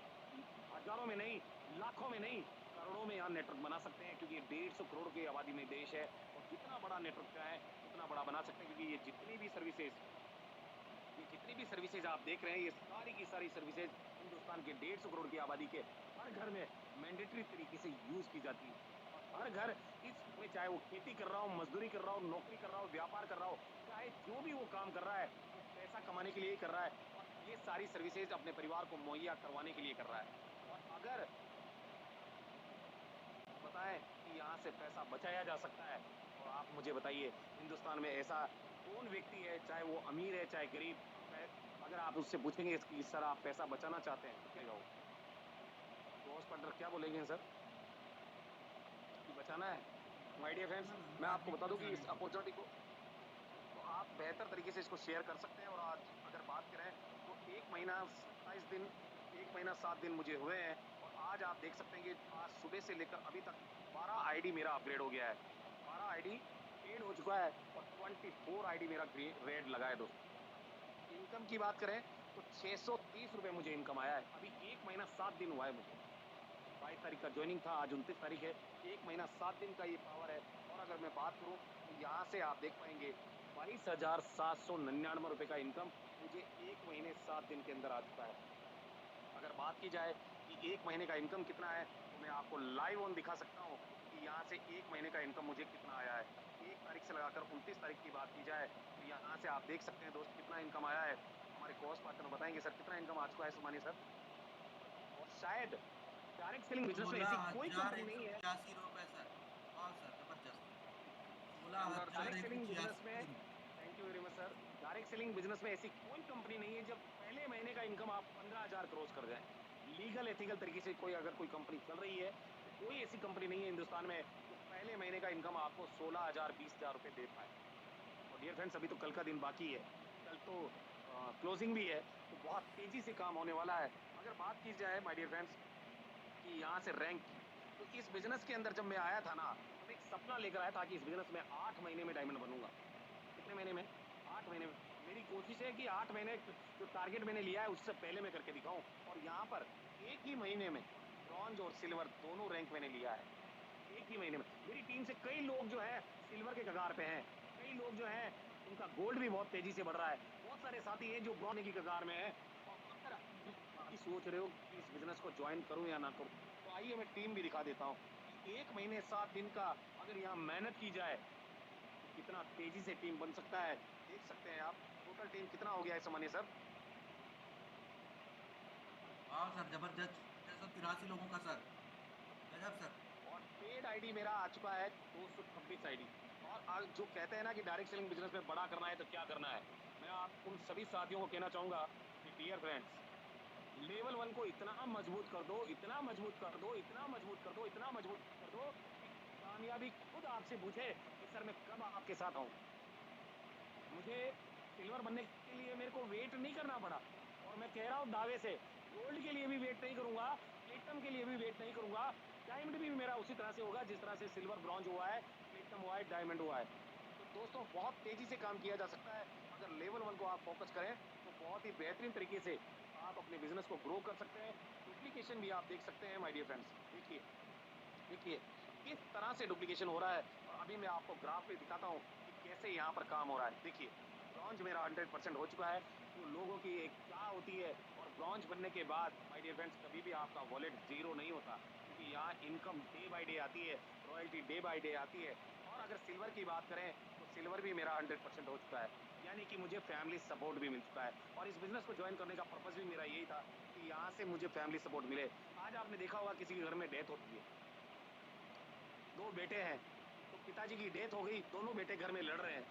हज़ारों में नहीं, लाखों में नहीं, करोड़ों में यहाँ नेटवर्क बना सकते हैं, क्योंकि ये 150 करोड़ की आबादी में देश है, और जितना बड़ा नेटवर्क चाहें, उतना बड़ा बना सकते हैं, क्योंकि ये जितनी भी सर्विसेज आप देख रहे हैं, ये सारी की सारी सर्विसेज हिंदुस्तान के 150 करोड़ की आबादी के हर घर में मैंडेटरी तरीके से यूज़ की जाती है। और हर घर इसमें, चाहे वो खेती कर रहा हो, मज़दूरी कर रहा हो, नौकरी कर रहा हो, व्यापार कर रहा हो, चाहे जो भी वो काम कर रहा है, वो पैसा कमाने के लिए ही कर रहा है, और ये सारी सर्विसेज अपने परिवार को मुहैया करवाने के लिए कर रहा है। और अगर बताएँ कि यहाँ से पैसा बचाया जा सकता है, तो आप मुझे बताइए, हिंदुस्तान में ऐसा कौन व्यक्ति है, चाहे वो अमीर है, चाहे गरीब, चाहे अगर आप उससे पूछेंगे कि सर आप पैसा बचाना चाहते हैं, तो क्या कहेगा वो? तो होस्ट पार्टनर क्या बोलेंगे सर? कि बचाना है? माय डियर फ्रेंड्स, सर मैं आप आपको ही बता को दूँ कि बचाने इस हैं। अपॉर्च्युनिटी को तो आप बेहतर तरीके से इसको शेयर कर सकते हैं। और आज अगर बात करें, तो 1 महीना 27 दिन, 1 महीना 7 दिन मुझे हुए हैं, और आज आप देख सकते हैं कि आज सुबह से लेकर अभी तक 12 आईडी मेरा अपग्रेड हो गया है। 12 आईडी पेड हो चुका है, और 24 आईडी मेरा रेड लगा है दोस्तों। इनकम की बात करें, तो ₹630 मुझे इनकम आया है। अभी 1 महीना 7 दिन हुआ है मुझे। 22 तारीख का जॉइनिंग था, आज 29 तारीख है। 1 महीना 7 दिन का ये पावर है। और अगर मैं बात करूँ, तो यहाँ से आप देख पाएँगे ₹22,799 का इनकम मुझे 1 महीने 7 दिन के अंदर आ चुका है। अगर बात की जाए कि 1 महीने का इनकम कितना है, तो मैं आपको लाइव ऑन दिखा सकता हूँ कि यहाँ से 1 महीने का इनकम मुझे कितना आया है। 1 तारीख से लगाकर 29 तारीख की बात की जाए, तो यहाँ से आप देख सकते हैं दोस्त कितना इनकम आया है। हमारे कोस्ट पार्टनर बताएँगे सर कितना इनकम आ चुका है सम्मानीय सर? और शायद डायरेक्ट सेलिंग बिज़नेस में सोलह ऐसी कोई हजार कंपनी एक सौ नहीं है। छियासी रुपए सर। वाह सर, जबरदस्त। सोलह और हजार डायरेक्ट एक सौ सेलिंग बिज़नेस में, छियासी रुपए thank you very much sir. Direct selling business में ऐसी कोई कंपनी नहीं है जब पहले महीने का इनकम आप 15,000 क्रॉस कर जाएँ। लीगल एथिकल तरीके से कोई अगर कोई कंपनी चल रही है, तो कोई ऐसी कंपनी नहीं है हिंदुस्तान में जो पहले महीने का इनकम आपको 16,000 20,000 रुपये दे पाए। और डियर फ्रेंड्स, अभी तो कल का दिन बाकी है, कल तो क्लोजिंग भी है, तो बहुत तेज़ी से काम होने वाला है। अगर बात की जाए माय डियर फ्रेंड्स कि यहाँ से रैंक की, तो इस बिज़नेस के अंदर जब मैं आया था ना, तो मैं एक सपना लेकर आया था कि इस बिज़नेस में 8 महीने में डायमंड बनूँगा। कितने महीने में? 8 महीने में। मेरी कोशिश है कि 8 महीने जो टारगेट मैंने लिया है उससे पहले मैं करके दिखाऊँ, और यहाँ पर एक ही महीने में ब्रॉन्ज और सिल्वर दोनों रैंक मैंने लिया है। एक ही महीने में। मेरी टीम से कई लोग जो है सिल्वर के कगार पे हैं, कई लोग जो हैं उनका गोल्ड भी बहुत तेज़ी से बढ़ रहा है। बहुत सारे साथी हैं जो ब्रॉन्ज की कगार में हैं, और अगर आप भी सोच रहे हो कि इस बिज़नेस को जॉइन करूँ या ना करूँ, तो आइए मैं टीम भी दिखा देता हूँ कि 1 महीने 7 दिन का अगर यहाँ मेहनत की जाए, तो कितना तेज़ी से टीम बन सकता है। देख सकते हैं आप, टोटल टीम कितना हो गया है सामान्य सर? वाह सर, जबरदस्त। 683 लोगों का सर, गजब सर। और पेड आईडी मेरा आ चुका है 226 आईडी। और आज जो कहते हैं ना कि डायरेक्ट सेलिंग बिजनेस में बड़ा करना है तो क्या करना है, मैं आप उन सभी साथियों को कहना चाहूंगा कि डियर फ्रेंड्स, लेवल 1 को इतना मजबूत कर दो, इतना मजबूत कर दो, इतना मजबूत कर दो, इतना मजबूत कर दो कि कामयाबी खुद आपसे पूछे कि सर मैं कब आपके साथ आऊं। मुझे सिल्वर बनने के लिए मेरे को वेट नहीं करना पड़ा, और मैं कह रहा हूँ दावे से, गोल्ड के लिए भी वेट नहीं करूंगा, प्लेटिनम के लिए भी वेट नहीं करूंगा, डायमंड भी मेरा उसी तरह से होगा जिस तरह से सिल्वर ब्रॉन्ज हुआ है, प्लेटिनम हुआ है, डायमंड हुआ है। तो दोस्तों, बहुत तेजी से काम किया जा सकता है। अगर लेवल 1 को आप फोकस करें तो बहुत ही बेहतरीन तरीके से आप अपने बिजनेस को ग्रो कर सकते हैं। डुप्लीकेशन भी आप देख सकते हैं माय डियर फ्रेंड्स। देखिए, देखिए किस तरह से डुप्लीकेशन हो रहा है, और अभी मैं आपको ग्राफ पे दिखाता हूँ कि कैसे यहाँ पर काम हो रहा है। देखिए, ब्रॉन्ज मेरा 100% हो चुका है। जो लोगों की एक चाह होती है, और ब्रॉन्ज बनने के बाद माय डियर फ्रेंड्स कभी भी आपका वॉलेट जीरो नहीं होता, क्योंकि यहाँ इनकम डे बाय डे आती है, रॉयल्टी डे बाय डे आती है। और अगर सिल्वर की बात करें तो सिल्वर भी मेरा 100% हो चुका है, यानी कि मुझे फैमिली सपोर्ट भी मिल चुका है। और इस बिजनेस को ज्वाइन करने का पर्पज भी मेरा यही था कि यहाँ से मुझे फैमिली सपोर्ट मिले। आज आपने देखा होगा किसी के घर में डेथ होती है, दो बेटे हैं, तो पिताजी की डेथ हो गई, दोनों बेटे घर में लड़ रहे हैं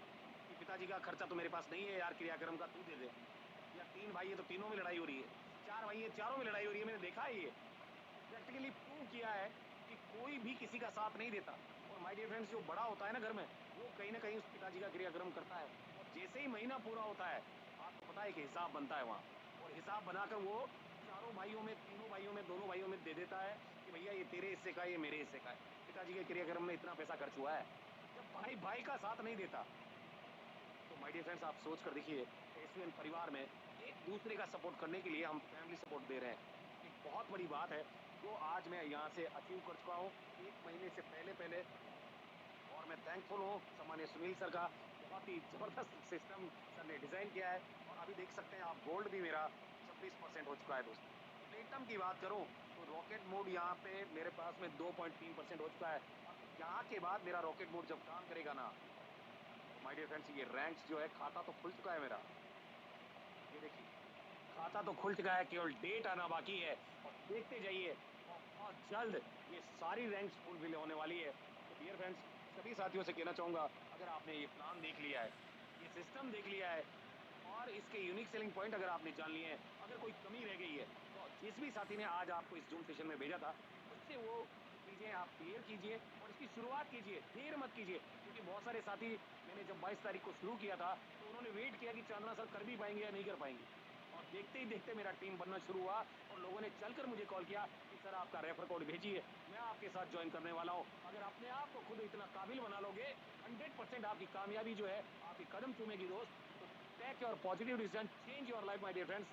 कि पिताजी का खर्चा तो मेरे पास नहीं है यार, क्रियाक्रम का तू दे दे। या 3 भाई है तो तीनों में लड़ाई हो रही है, 4 भाई है चारों में लड़ाई हो रही है। मैंने देखा है ये, प्रैक्टिकली प्रूव किया है कि कोई भी किसी का साथ नहीं देता। और माय डियर फ्रेंड्स, जो बड़ा होता है ना घर में, वो कहीं ना कहीं उस पिताजी का क्रियाक्रम करता है। और जैसे ही महीना पूरा होता है, आपको पता है कि हिसाब बनता है वहाँ, और हिसाब बनाकर वो चारों भाइयों में, तीनों भाइयों में, दोनों भाइयों में दे देता है कि भैया ये तेरे हिस्से का है, ये मेरे हिस्से का है। पिताजी के क्रियाक्रम में इतना पैसा खर्च हुआ है। जब भाई भाई का साथ नहीं देता, तो माय डियर फ्रेंड्स आप सोच कर देखिए, एसवीएन परिवार में एक दूसरे का सपोर्ट करने के लिए हम फैमिली सपोर्ट दे रहे हैं। एक बहुत बड़ी बात है जो आज मैं यहाँ से अचीव कर चुका हूँ, 1 महीने से पहले पहले। और मैं थैंकफुल हूँ सम्मानीय सुनील सर का, बहुत ही जबरदस्त सिस्टम सर ने डिजाइन किया है। और अभी देख सकते हैं आप, गोल्ड भी मेरा 26% हो चुका है दोस्तों। प्लेटिनम की बात करूं तो रॉकेट मोड यहाँ पे मेरे पास में 2.3% हो चुका है। और यहाँ के बाद मेरा रॉकेट मोड जब काम करेगा ना, तो माय डियर फ्रेंड्स ये रैंक्स जो है, खाता तो खुल चुका है मेरा, ये देखिए, खाता तो खुल चुका है, केवल डेट आना बाकी है। और देखते जाइए, बहुत जल्द ये सारी रैंक्स फुलफिल होने वाली है। तो डियर फ्रेंड्स, सभी साथियों से कहना चाहूंगा, अगर आपने ये प्लान देख लिया है, ये सिस्टम देख लिया है, और इसके यूनिक सेलिंग पॉइंट अगर आपने जान लिए हैं, अगर कोई कमी रह गई है, तो जिस भी साथी ने आज आपको इस जूम सेशन में भेजा था, उससे वो चीजें आप क्लियर कीजिए और इसकी शुरुआत कीजिए, देर मत कीजिए। क्योंकि बहुत सारे साथी, मैंने जब 22 तारीख को शुरू किया था, तो उन्होंने वेट किया कि चांदना सर कर भी पाएंगे या नहीं कर पाएंगे। और देखते ही देखते मेरा टीम बनना शुरू हुआ, और लोगों ने चलकर मुझे कॉल किया कि सर आपका रेफर कोड भेजिए, मैं आपके साथ ज्वाइन करने वाला हूं। अगर अपने आप को खुद इतना काबिल बना लोगे, 100% आपकी कामयाबी जो है आपके कदम चूमेगी दोस्त। तो take your positive decision, change your life my dear friends.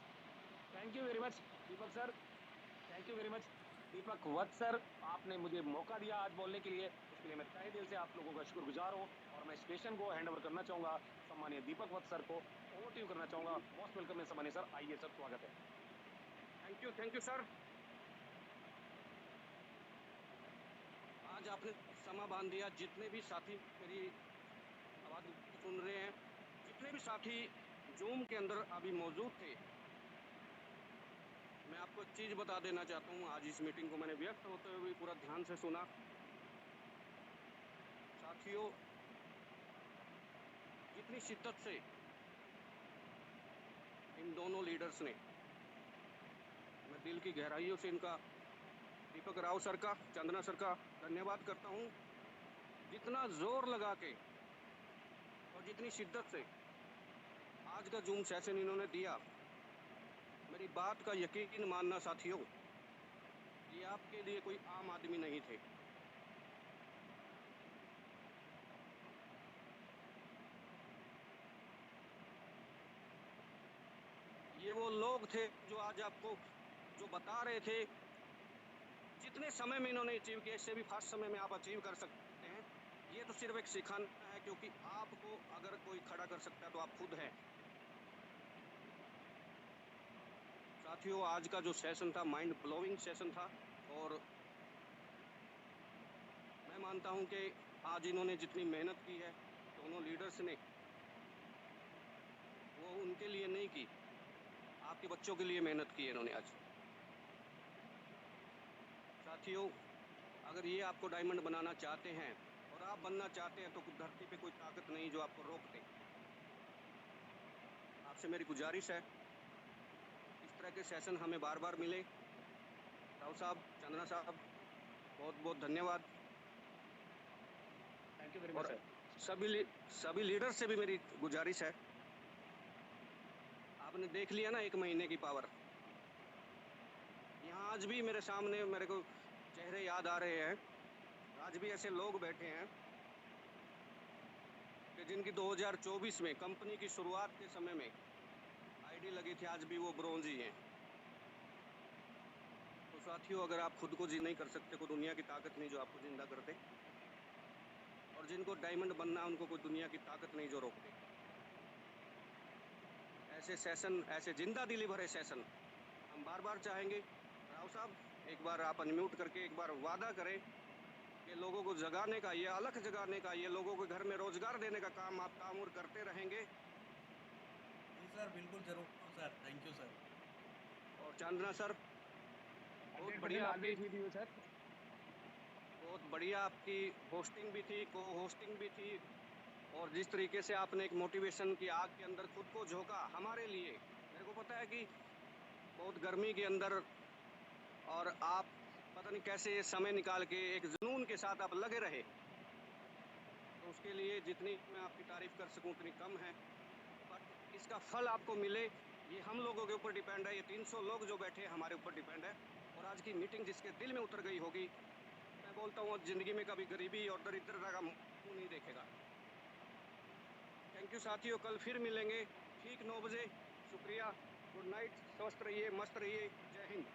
Thank you very much Deepak sir, thank you very much Deepak Vats sir, आपने मुझे मौका दिया आज बोलने के लिए, उसके लिए मैं तहे दिल से आप लोगों का शुक्रगुजार हूँ। और मैं स्टेशन को हैंड ओवर करना चाहूंगा सम्मानीय दीपक वत्स सर को, ओवर टू यू करना चाहूंगा। मोस्ट वेलकम है सम्मानीय सर, आइए सर, स्वागत है। Thank you sir. आज आपने समा बांध दिया। जितने भी साथी मेरी आवाज़ सुन रहे हैं, जितने भी साथी जूम के अंदर अभी मौजूद थे, मैं आपको एक चीज़ बता देना चाहता हूँ। आज इस मीटिंग को मैंने व्यस्त होते हुए भी पूरा ध्यान से सुना। साथियों, जितनी शिद्दत से इन दोनों लीडर्स ने, मैं दिल की गहराइयों से इनका, दीपक राव सर का, चंदना सर का धन्यवाद करता हूँ। जितना जोर लगा के और जितनी शिद्दत से आज का जूम सेशन इन्होंने दिया, मेरी बात का यकीन मानना साथियों, ये आपके लिए कोई आम आदमी नहीं थे। ये वो लोग थे जो आज आपको जो बता रहे थे, जितने समय में इन्होंने अचीव किया, इससे भी फास्ट समय में आप अचीव कर सकते हैं। ये तो सिर्फ एक सिखाना है, क्योंकि आपको अगर कोई खड़ा कर सकता है तो आप खुद हैं। साथियों, आज का जो सेशन था माइंड ब्लोइंग सेशन था, और मैं मानता हूं कि आज इन्होंने जितनी मेहनत की है, दोनों लीडर्स ने, वो उनके लिए नहीं की, आपके बच्चों के लिए मेहनत की है इन्होंने आज। साथियों, अगर ये आपको डायमंड बनाना चाहते हैं और आप बनना चाहते हैं, तो धरती पे कोई ताकत नहीं जो आपको रोक दे। आपसे मेरी गुजारिश है, इस तरह के सेशन हमें बार बार मिले। राव साहब, चंद्रा साहब, बहुत बहुत धन्यवाद। थैंक यू वेरी और मच सर। सभी लीडर से भी मेरी गुजारिश है, आपने देख लिया ना 1 महीने की पावर। यहाँ आज भी मेरे सामने मेरे को चेहरे याद आ रहे हैं, आज भी ऐसे लोग बैठे हैं कि जिनकी 2024 में कंपनी की शुरुआत के समय में आईडी लगी थी, आज भी वो ब्रोंज ही हैं। तो साथियों, अगर आप खुद को जी नहीं कर सकते, कोई दुनिया की ताकत नहीं जो आपको जिंदा कर दे, और जिनको डायमंड बनना है उनको कोई दुनिया की ताकत नहीं जो रोक दे। ऐसे सेशन, ऐसे जिंदा दिली भरे सेशन हम बार बार चाहेंगे। राव साहब, एक बार आप अनम्यूट करके एक बार वादा करें कि लोगों को जगाने का, ये अलग जगाने का, ये लोगों को घर में रोजगार देने का काम आप काम और करते रहेंगे। जी सर, बिल्कुल जरूर सर, थैंक यू सर। और चांदना सर, बहुत 100% बढ़िया आपकी, ऑलवेज विद यू सर। बहुत बढ़िया आपकी होस्टिंग भी थी, को होस्टिंग भी थी, और जिस तरीके से आपने एक मोटिवेशन की आग के अंदर खुद को झोंका हमारे लिए। मेरे को पता है कि बहुत गर्मी के अंदर, और आप पता नहीं कैसे ये समय निकाल के एक जुनून के साथ आप लगे रहे, तो उसके लिए जितनी मैं आपकी तारीफ कर सकूं उतनी कम है। बट इसका फल आपको मिले, ये हम लोगों के ऊपर डिपेंड है, ये 300 लोग जो बैठे हैं हमारे ऊपर डिपेंड है। और आज की मीटिंग जिसके दिल में उतर गई होगी, मैं बोलता हूँ जिंदगी में कभी गरीबी और दरिद्रता का मुंह नहीं देखेगा। थैंक यू साथियों, कल फिर मिलेंगे ठीक 9 बजे। शुक्रिया, गुड नाइट, स्वस्थ रहिए, मस्त रहिए, जय हिंद।